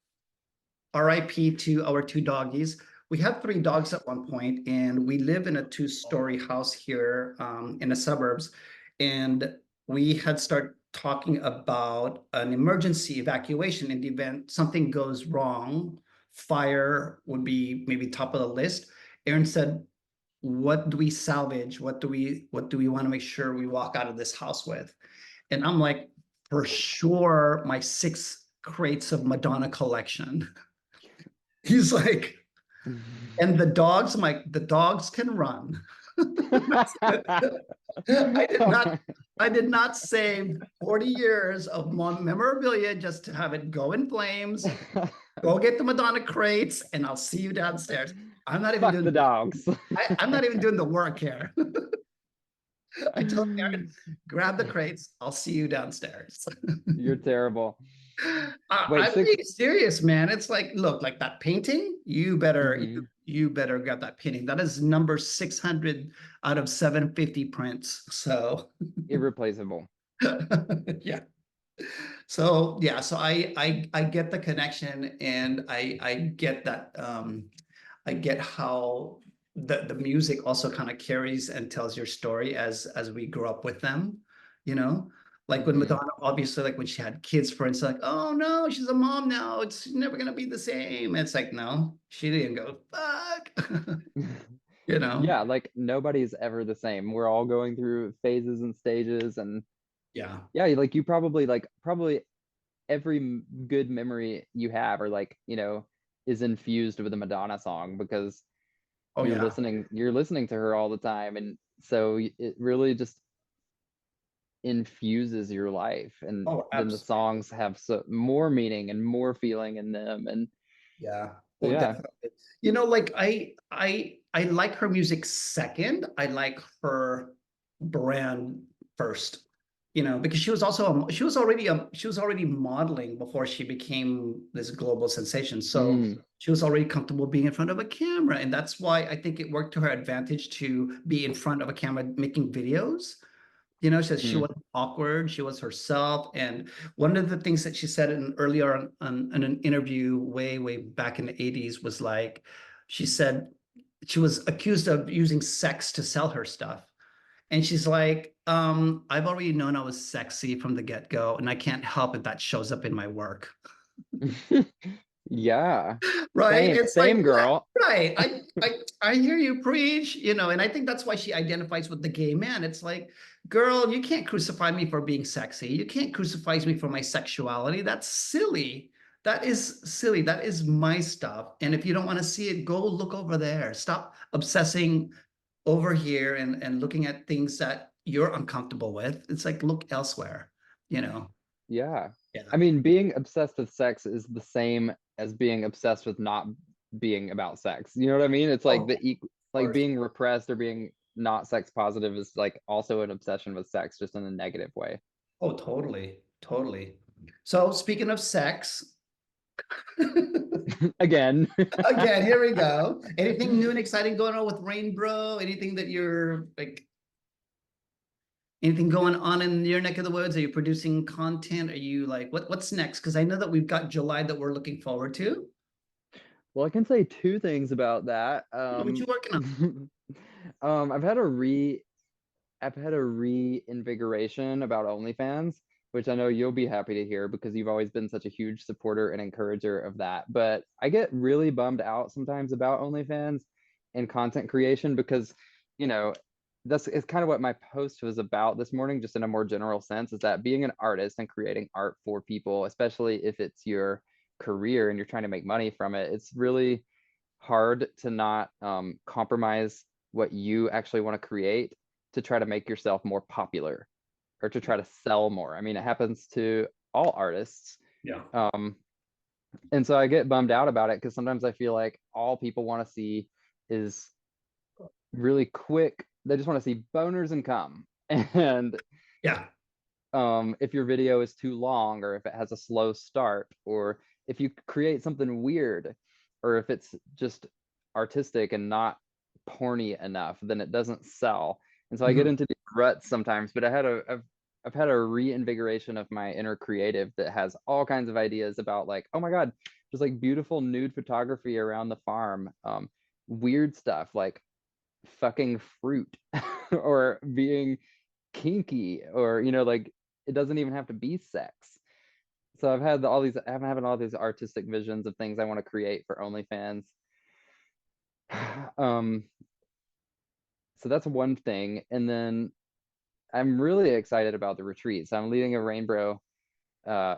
RIP to our two doggies. We had three dogs at one point, and we live in a two-story house here in the suburbs. And we had started talking about an emergency evacuation in the event something goes wrong. Fire would be maybe top of the list. Aaron said, what do we salvage? What do we want to make sure we walk out of this house with? And I'm like, for sure, my 6 crates of Madonna collection. He's like, and the dogs, the dogs can run. I did not, I did not save 40 years of memorabilia just to have it go in flames. Go get the Madonna crates, and I'll see you downstairs. I'm not even Fuck the doing. dogs. I'm not even doing the work here. I told Aaron, grab the crates. I'll see you downstairs. You're terrible. Wait, I'm six. being serious, man. It's like, look, like that painting, Mhm. you better grab that painting. That is number 600 out of 750 prints. So Irreplaceable. yeah. So yeah, so I get the connection, and I get that I get how the music also kind of carries and tells your story as we grow up with them, you know? Like when Mhm. Madonna, obviously, like when she had kids, for instance, like, oh no, she's a mom now. It's never gonna be the same. It's like, no, she didn't go, fuck. You know? Yeah, like nobody's ever the same. We're all going through phases and stages, and Yeah. yeah, like you probably every good memory you have, or like, is infused with a Madonna song, because Oh yeah. you're listening to her all the time, and so it really just infuses your life, and Oh, then the absolutely. songs have more meaning and more feeling in them. And Yeah. so Oh, yeah. definitely. Like I like her music second. I like her brand first. Because she was also she was already modeling before she became this global sensation. So Mm, she was already comfortable being in front of a camera, and that's why I think it worked to her advantage to be in front of a camera making videos. She says she mm. wasn't awkward. She was herself. And one of the things that she said earlier on an interview way back in the 80s was like, she said she was accused of using sex to sell her stuff. And she's like, I've already known I was sexy from the get-go, and I can't help if that shows up in my work. Yeah. Right? It's like, Same girl. right. I hear you preach, and I think that's why she identifies with the gay man. It's like, girl, you can't crucify me for being sexy. You can't crucify me for my sexuality. That's silly. That is silly. That is my stuff. And if you don't want to see it, go look over there. Stop obsessing over here and looking at things that you're uncomfortable with. It's like, look elsewhere, you know? Yeah. I Yeah. mean, being obsessed with sex is the same as being obsessed with not being about sex. You know what I mean? It's like Oh, of like course. being repressed or being not sex positive is like also an obsession with sex, just in a negative way. Oh, totally. Totally. So speaking of sex, Again. again, here we go. Anything new and exciting going on with Rain Bro? Anything that you're like, anything going on in your neck of the woods? Are you producing content? Are you like, what's next? Because I know that we've got July that we're looking forward to. Well, I can say two things about that. What you working on? Um, I've had a reinvigoration about OnlyFans, which I know you'll be happy to hear because you've always been such a huge supporter and encourager of that. But I get really bummed out sometimes about OnlyFans and content creation because, you know, that's it's kind of what my post was about this morning, just in a more general sense, is that being an artist and creating art for people, especially if it's your career and you're trying to make money from it, it's really hard to not compromise what you actually want to create to try to make yourself more popular or to try to sell more. I mean, it happens to all artists. Yeah. Um, and so I get bummed out about it because sometimes I feel like all people want to see is really quick. They just want to see boners and cum. And Yeah. if your video is too long, or if it has a slow start, or if you create something weird, or if it's just artistic and not porny enough, then it doesn't sell. And so I get Mhm. into these ruts sometimes, but I've had a reinvigoration of my inner creative that has all kinds of ideas about, like, oh my God, just like beautiful nude photography around the farm, weird stuff like fucking fruit or being kinky, or like it doesn't even have to be sex. So I'm having all these artistic visions of things I want to create for OnlyFans. um so that's one thing. And then I'm really excited about the retreat. So I'm leading a rainbow uh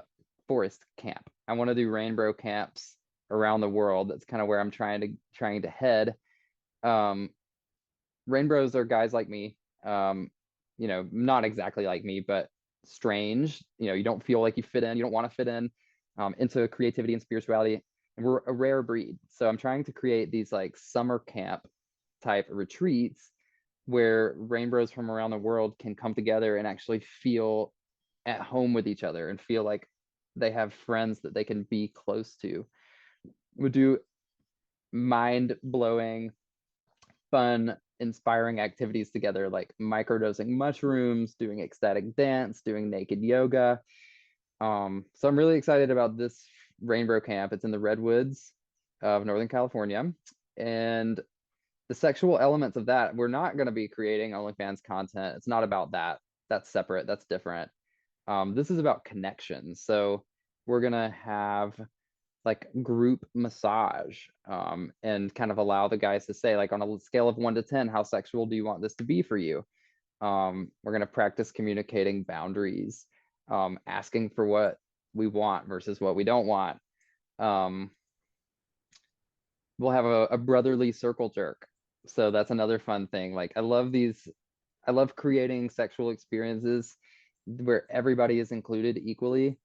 forest camp. I want to do rainbow camps around the world. That's kind of where I'm trying to head. um Rainbows are guys like me, not exactly like me, but strange. You don't feel like you fit in, you don't want to fit in, into creativity and spirituality. And we're a rare breed. So I'm trying to create these like summer camp type retreats where rainbows from around the world can come together and actually feel at home with each other and feel like they have friends that they can be close to. We do mind blowing, fun, inspiring activities together, like microdosing mushrooms, doing ecstatic dance, doing naked yoga. So I'm really excited about this rainbow camp. It's in the redwoods of Northern California. And the sexual elements of that, we're not going to be creating OnlyFans content. It's not about that. That's separate. That's different. This is about connections. So we're going to have like group massage, and kind of allow the guys to say, like, on a scale of 1 to 10, how sexual do you want this to be for you? We're going to practice communicating boundaries, asking for what we want versus what we don't want. um, we'll have a brotherly circle jerk. So that's another fun thing. Like, I love creating sexual experiences where everybody is included equally.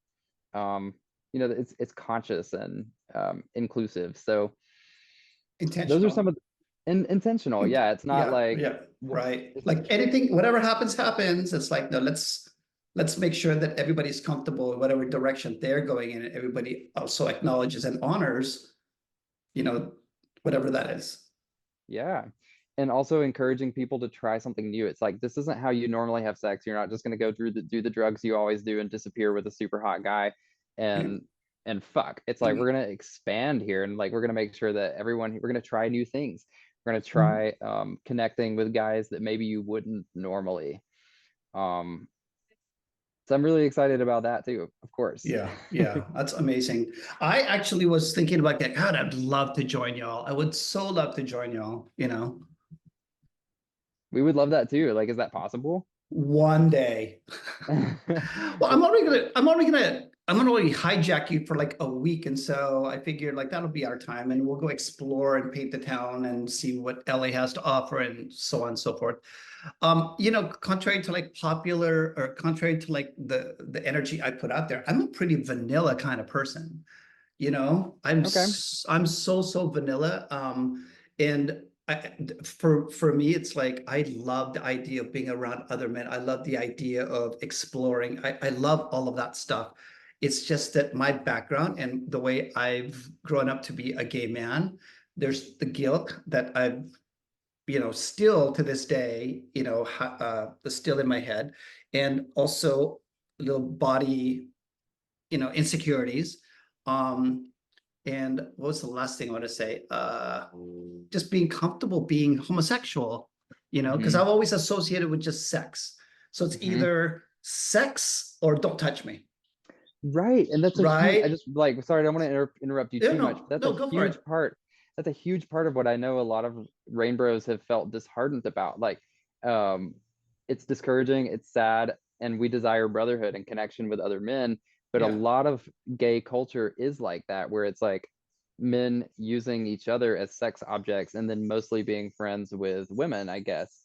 um it's conscious and inclusive. So those are some Intentional. of intentional. Yeah, it's not Yeah, like yeah, right. it's Like anything, whatever happens, happens. It's like, no, let's make sure that everybody's comfortable in whatever direction they're going in, and everybody also acknowledges and honors, you know, whatever that is. yeah. And also encouraging people to try something new. It's like, this isn't how you normally have sex. You're not just going to go through do the drugs you always do and disappear with a super hot guy and fuck. It's like, we're going to expand here, and like we're going to make sure that we're going to try new things. We're going to try connecting with guys that maybe you wouldn't normally. um so I'm really excited about that too, of course. Yeah, yeah, that's amazing. I actually was thinking about that. God, I'd love to join y'all. I would so love to join y'all. We would love that too. Like, is that possible? One day. Well, Well, I'm already hijack you for like a week, and so I figured like that'll be our time, and we'll go explore and paint the town and see what LA has to offer, and so on and so forth. Contrary to like popular, or contrary to like the energy I put out there, I'm a pretty vanilla kind of person. okay. I'm so vanilla. And for me, it's like I love the idea of being around other men. I love the idea of exploring. I love all of that stuff. It's just that my background and the way I've grown up to be a gay man, there's the guilt that I've, still to this day, still in my head, and also little body, insecurities. Um, and what was the last thing I want to say? Just being comfortable being homosexual, because Hmm. I've always associated with just sex. So it's Hmm. either sex or don't touch me, Right. And that's a huge, I right? just like, sorry, I don't want to interrupt you Yeah, too much, no, but no, go for it. that's a huge part of what I know a lot of rainbows have felt disheartened about. Like, um, it's discouraging, it's sad, and we desire brotherhood and connection with other men. But a Yeah. lot of gay culture is like that, where it's like men using each other as sex objects and then mostly being friends with women, I guess.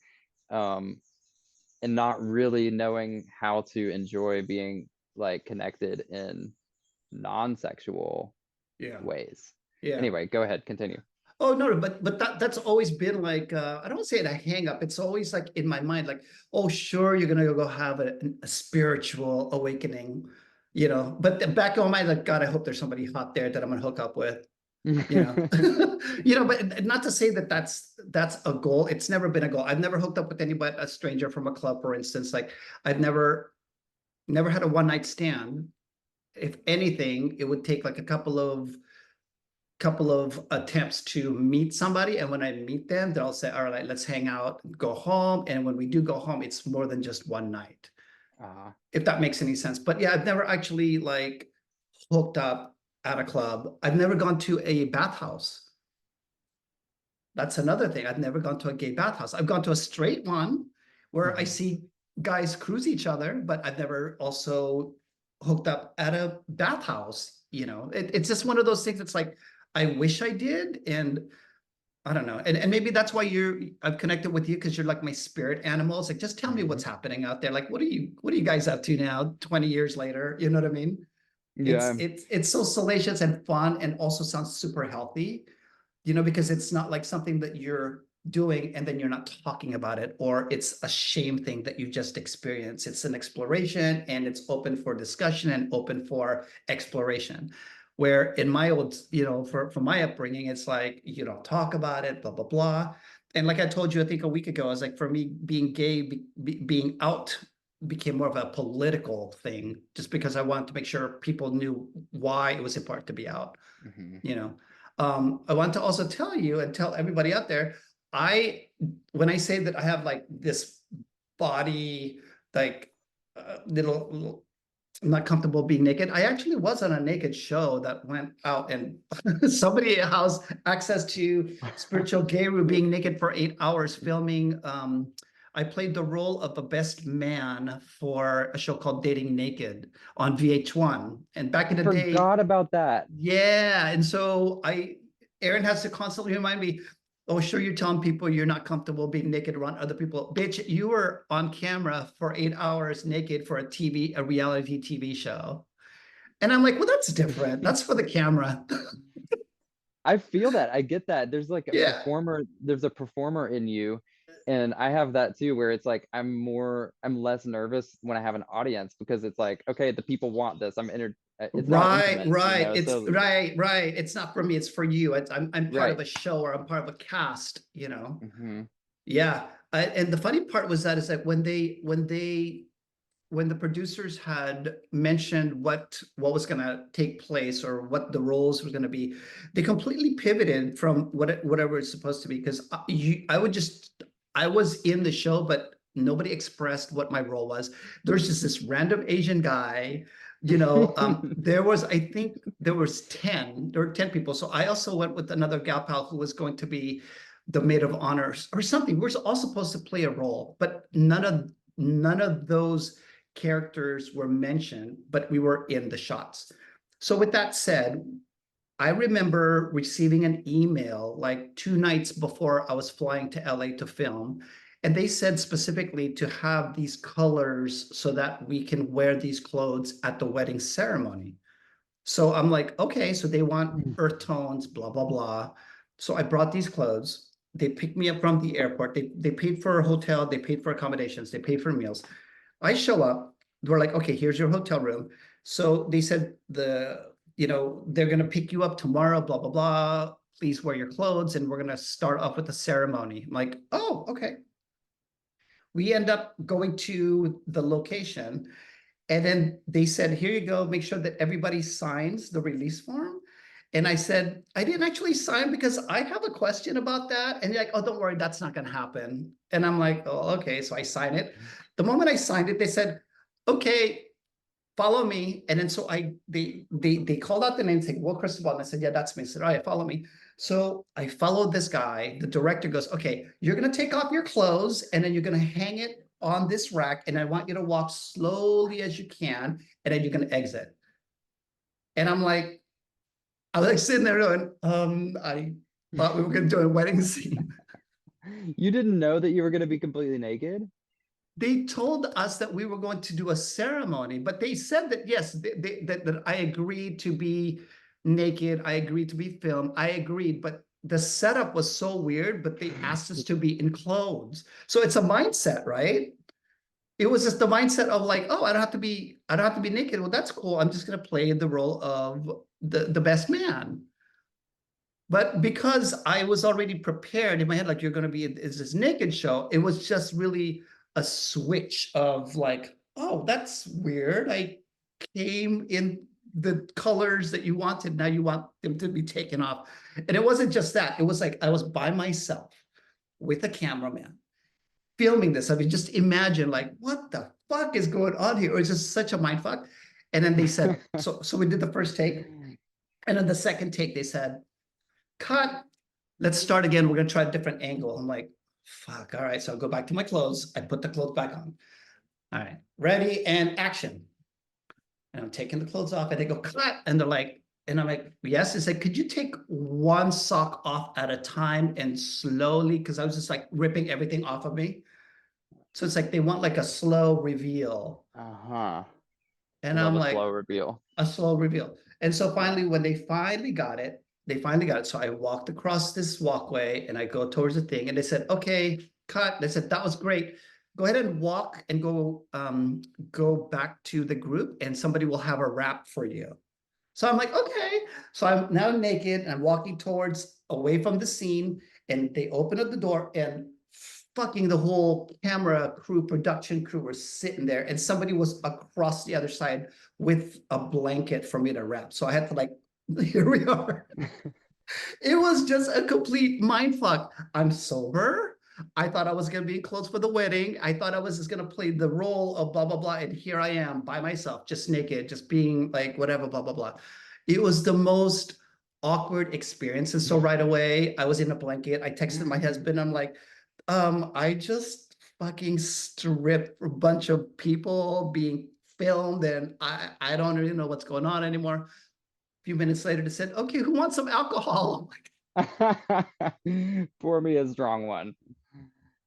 Um, and not really knowing how to enjoy being like connected in non-sexual Yeah. ways. Yeah. Anyway, go ahead, continue. Oh no, but that's always been like I don't say it a hang up. It's always like in my mind, like, oh sure, you're gonna go have a spiritual awakening, you know. But the back of my mind, like, God, I hope there's somebody hot there that I'm gonna hook up with, you know. You know, but not to say that that's a goal. It's never been a goal. I've never hooked up with anybody, a stranger from a club, for instance. Like I've never had a one night stand. If anything, it would take like a couple of attempts to meet somebody, and when I meet them, then I'll say, all right, let's hang out, go home. And when we do go home, it's more than just one night, uh, if that makes any sense. But yeah, I've never actually like hooked up at a club. I've never gone to a bathhouse. That's another thing. I've never gone to a gay bathhouse. I've gone to a straight one where I mhm. see guys cruise each other, but I've never also hooked up at a bathhouse. You know, it's just one of those things. It's like I wish I did, and I don't know. And maybe that's why I've connected with you, because you're like my spirit animal. It's like, just tell me what's Mhm. happening out there. Like, what are you guys up to now, 20 years later? You know what I mean? It's Yeah. it's it's so salacious and fun, and also sounds super healthy, you know, because it's not like something that you're doing and then you're not talking about it, or it's a shame thing that you just experienced. It's an exploration, and it's open for discussion and open for exploration. Where in my old, you know, for my upbringing, it's like you don't talk about it, blah blah blah. And like I told you, I think a week ago, I was like, for me, being gay, being out became more of a political thing, just because I wanted to make sure people knew why it was important to be out, Mhm. you know. I want to also tell you and tell everybody out there, I when I say that I have like this body, like little I'm not comfortable being naked. I actually was on a naked show that went out, and somebody has access to spiritual guru being naked for 8 hours filming. I played the role of a best man for a show called Dating Naked on VH1. And back in I the day, forgot about that. yeah. And so Aaron has to constantly remind me, oh, sure, you're telling people you're not comfortable being naked around other people. Bitch, you were on camera for 8 hours naked for a reality TV show. And I'm like, well, that's different. That's for the camera. I feel that. I get that. Yeah. There's a performer in you. And I have that too, where it's like I'm less nervous when I have an audience because it's like, okay, the people want this. It's now Right, intimate, you right. know. It's So right. It's not for me, it's for you. I'm part of right. a show, or I'm part of a cast, you know. Hmm. Yeah. And the funny part was that is that when the producers had mentioned what was going to take place, or what the roles were going to be, they completely pivoted from whatever it's supposed to be. Because I was in the show, but nobody expressed what my role was. There's just this random Asian guy, you know. I think there were 10 people. So I also went with another gal pal who was going to be the maid of honor or something. We're all supposed to play a role, but none of those characters were mentioned, but we were in the shots. So with that said, I remember receiving an email like 2 nights before I was flying to LA to film. And they said specifically to have these colors so that we can wear these clothes at the wedding ceremony. So I'm like, okay, so they want earth tones, blah, blah, blah. So I brought these clothes. They picked me up from the airport. They paid for a hotel, they paid for accommodations, they paid for meals. I show up, we're like, okay, here's your hotel room. So they said they're gonna pick you up tomorrow, blah, blah, blah. Please wear your clothes, and we're gonna start off with the ceremony. I'm like, oh, okay. We end up going to the location, and then they said, here you go, make sure that everybody signs the release form. And I said, I didn't actually sign because I have a question about that. And they're like, oh, don't worry, that's not going to happen. And I'm like, oh, okay. So I sign it. The moment I signed it, they said, okay, follow me. And then so they called out the name, saying, well, Cristobal. And I said, yeah, that's me. I said, all right, follow me. So I followed this guy. The director goes, okay, you're going to take off your clothes, and then you're going to hang it on this rack. And I want you to walk slowly as you can. And then you're going to exit. And I'm like, I was like sitting there going, I thought we were going to do a wedding scene. You didn't know that you were going to be completely naked? They told us that we were going to do a ceremony, but they said that yes, that I agreed to be naked. I agreed to be filmed. I agreed, but the setup was so weird, but they asked us to be in clothes. So it's a mindset, right? It was just the mindset of like, oh, I don't have to be naked. Well, that's cool. I'm just gonna play the role of the best man. But because I was already prepared in my head, like you're gonna be is this naked show, it was just really a switch of like, oh, that's weird. I came in the colors that you wanted. Now you want them to be taken off. And it wasn't just that. It was like I was by myself with a cameraman filming this. I mean, just imagine like, what the fuck is going on here? It was just such a mind fuck. And then they said, so we did the first take. And then the second take, they said, cut, let's start again. We're gonna try a different angle. I'm like, fuck, all right. So I'll go back to my clothes. I put the clothes back on. All right, ready and action. And I'm taking the clothes off and they go, cut. And they're like, and I'm like, yes. It's like, could you take one sock off at a time and slowly, because I was just like ripping everything off of me. So it's like they want like a slow reveal. Uh-huh. And Love I'm a like, slow reveal. a slow reveal. And so finally, when they finally got it, they finally got it. So I walked across this walkway and I go towards the thing and they said, okay, cut. They said, that was great. Go ahead and walk and go back to the group and somebody will have a wrap for you. So I'm like, okay. So I'm now naked and I'm walking towards away from the scene and they open up the door and fucking the whole camera crew, production crew were sitting there and somebody was across the other side with a blanket for me to wrap. So I had to like, here we are. It was just a complete mind fuck. I'm sober. I thought I was going to be close for the wedding. I thought I was just going to play the role of blah, blah, blah. And here I am by myself, just naked, just being like, whatever, blah, blah, blah. It was the most awkward experience. And so right away, I was in a blanket. I texted my husband. I'm like, I just fucking stripped a bunch of people being filmed and I don't really know what's going on anymore. A few minutes later, they said, okay, who wants some alcohol? Pour me a strong one.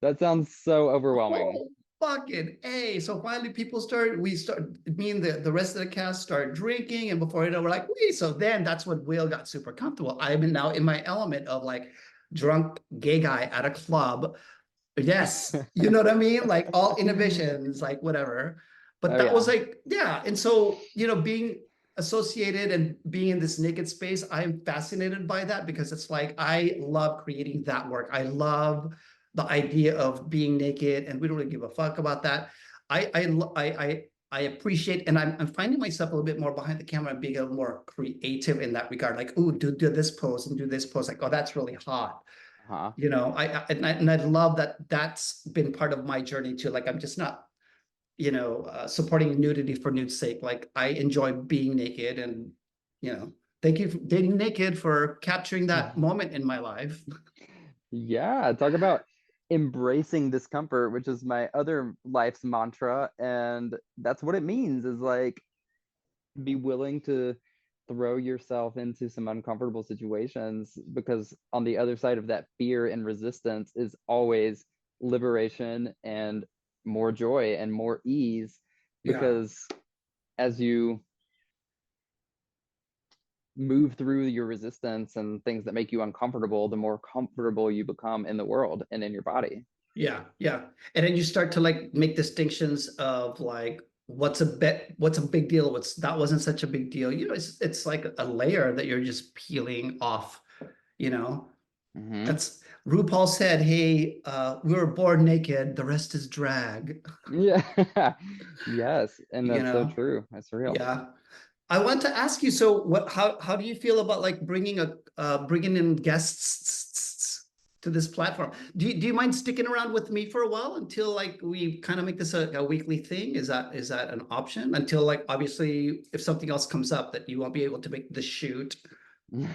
That sounds so overwhelming. Oh, fucking A. So finally me and the rest of the cast started drinking. And before you know, we're like, wait. So then that's when Will got super comfortable. I'm now in my element of like drunk gay guy at a club. Yes. You know what I mean? Like all inhibitions, like whatever. But Oh that was yeah. like, yeah. And so, being associated and being in this naked space, I'm fascinated by that because it's like, I love creating that work. I love the idea of being naked and we don't really give a fuck about that. I appreciate, and I'm finding myself a little bit more behind the camera and being a little more creative in that regard. Like, oh, do this pose and do this pose. Like, oh, that's really hot. Uh-huh. I love that that's been part of my journey too. Like, I'm just not, supporting nudity for nude's sake. Like, I enjoy being naked and, thank you for dating naked for capturing that moment in my life. Yeah, talk about embracing discomfort, which is my other life's mantra. And that's what it means is like be willing to throw yourself into some uncomfortable situations because on the other side of that fear and resistance is always liberation and more joy and more ease Yeah. because as you move through your resistance and things that make you uncomfortable, the more comfortable you become in the world and in your body. Yeah, yeah. And then you start to like make distinctions of like what's a big deal, what's that wasn't such a big deal. It's like a layer that you're just peeling off, you know. Hmm. That's RuPaul said, hey, we were born naked, the rest is drag, Yeah. Yes. And you that's so know. true. That's real. Yeah. I want to ask you, so how do you feel about like bringing in guests to this platform? Do you mind sticking around with me for a while until like we kind of make this a weekly thing? Is that an option until like obviously if something else comes up that you won't be able to make the shoot? Oh,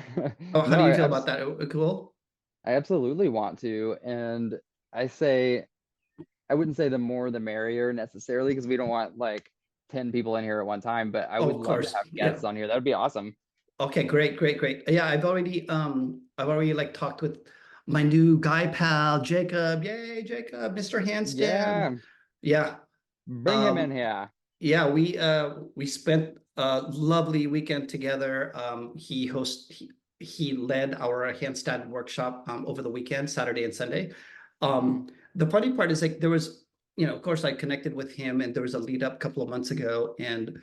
how No, do you feel about that? Cool. I absolutely want to. And I say, I wouldn't say the more the merrier necessarily, because we don't want like 10 people in here at one time, but I Oh, would of love to course. have Yeah. guests on here. That would be awesome. Okay, great, great, great. Yeah, I've already like talked with my new guy pal, Jacob. Yay, Jacob, Mr. Handstand. Yeah. Yeah. Bring him in Um, here. yeah, we spent a lovely weekend together. he led our handstand workshop over the weekend, Saturday and Sunday. The funny part is like there was, of course I connected with him and there was a lead up a couple of months ago. And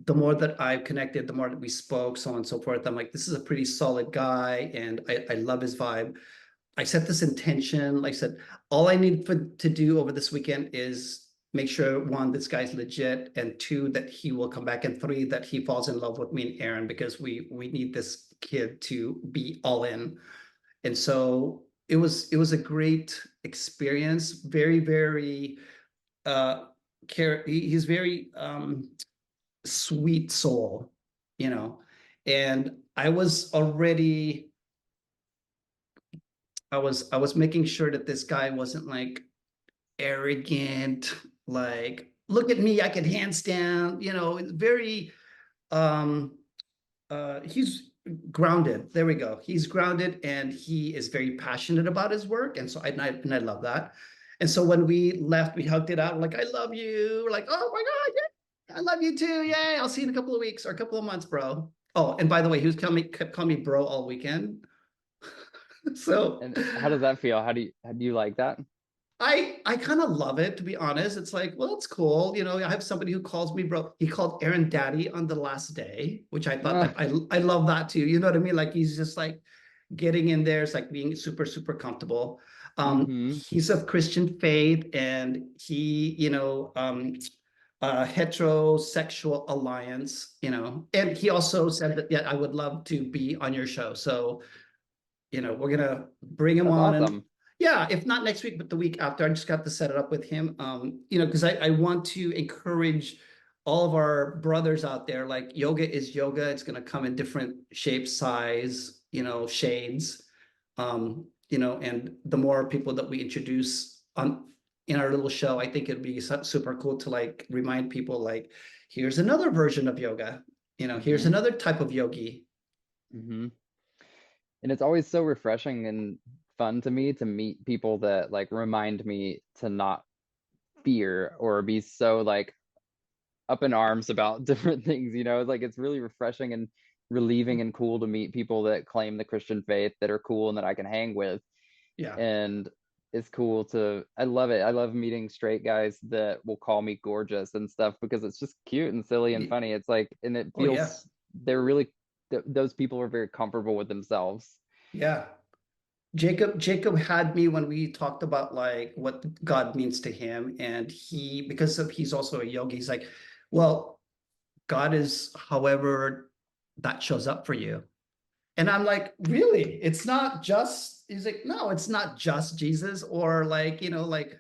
the more that I connected, the more that we spoke, so on and so forth. I'm like, this is a pretty solid guy and I love his vibe. I set this intention. Like I said, all I need to do over this weekend is make sure, one, this guy's legit, and two, that he will come back, and three, that he falls in love with me and Aaron, because we need this kid to be all in. And so it was a great experience. Very, very he's very sweet soul, and I was making sure that this guy wasn't like arrogant, like, look at me, I can handstand, very he's grounded. There we go. He's grounded and he is very passionate about his work. And so I love that. And so when we left, we hugged it out, like, I love you. We're like, oh my God, yeah, I love you too. Yay. I'll see you in a couple of weeks or a couple of months, bro. Oh, and by the way, he was kept calling me bro all weekend. So And how does that feel? How do you like that? I kind of love it, to be honest. It's like, well, it's cool. I have somebody who calls me bro. He called Aaron daddy on the last day, which I thought that I love that too. You know what I mean? Like he's just like getting in there. It's like being super, super comfortable. Mm-hmm. He's of Christian faith and he, heterosexual alliance, and he also said that, yeah, I would love to be on your show. So, we're gonna bring him That's on, and awesome. yeah, if not next week, but the week after. I just got to set it up with him. Because I want to encourage all of our brothers out there. Like, yoga is yoga. It's gonna come in different shapes, size, shades. And the more people that we introduce on in our little show, I think it'd be super cool to like remind people, like, here's another version of yoga. Here's Mm-hmm. another type of yogi. Mm-hmm. And it's always so refreshing and fun to me to meet people that like remind me to not fear or be so like up in arms about different things, It's like it's really refreshing and relieving and cool to meet people that claim the Christian faith that are cool and that I can hang with. Yeah. And it's cool to I love it. I love meeting straight guys that will call me gorgeous and stuff because it's just cute and silly and funny. It's like, and it Oh yeah. feels they're really those people are very comfortable with themselves. Yeah. Jacob had me when we talked about like what God means to him, and he's also a yogi. He's like, well, God is however that shows up for you. And I'm like, really? It's not just, he's like, no, it's not just Jesus, or like, like,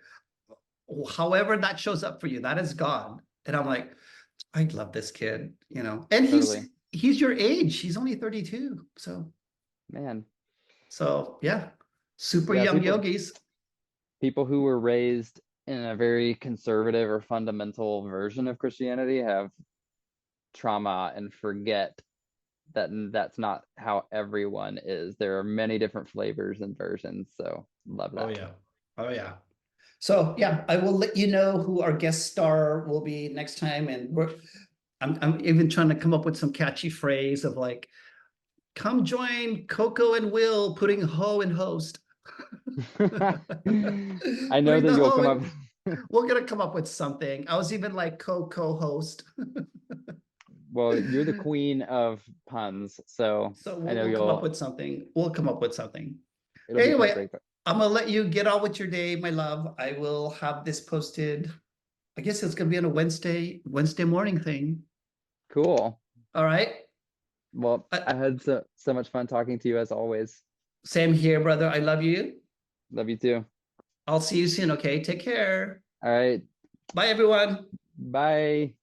however that shows up for you, that is God. And I'm like, I love this kid, and Totally. he's your age. He's only 32. Man. So yeah, super Yeah, young people yogis. people who were raised in a very conservative or fundamental version of Christianity have trauma and forget that that's not how everyone is. There are many different flavors and versions. So love Oh that. yeah. Oh yeah. So yeah, I will let you know who our guest star will be next time. And I'm even trying to come up with some catchy phrase of like, come join Coco and Will putting hoe in host. I know Putting that the you'll hoe come in. up. We're gonna come up with something. I was even like co-host. Well, you're the queen of puns, so So I we'll know we'll come up you'll with something. We'll come up with something. it'll be Anyway, perfect. I'm gonna let you get on with your day, my love. I will have this posted. I guess it's gonna be on a Wednesday morning thing. Cool. All right. Well, Uh, I had so much fun talking to you as always. Same here, brother. I love you. Love you too. I'll see you soon. Okay. Take care. All right. Bye, everyone. Bye.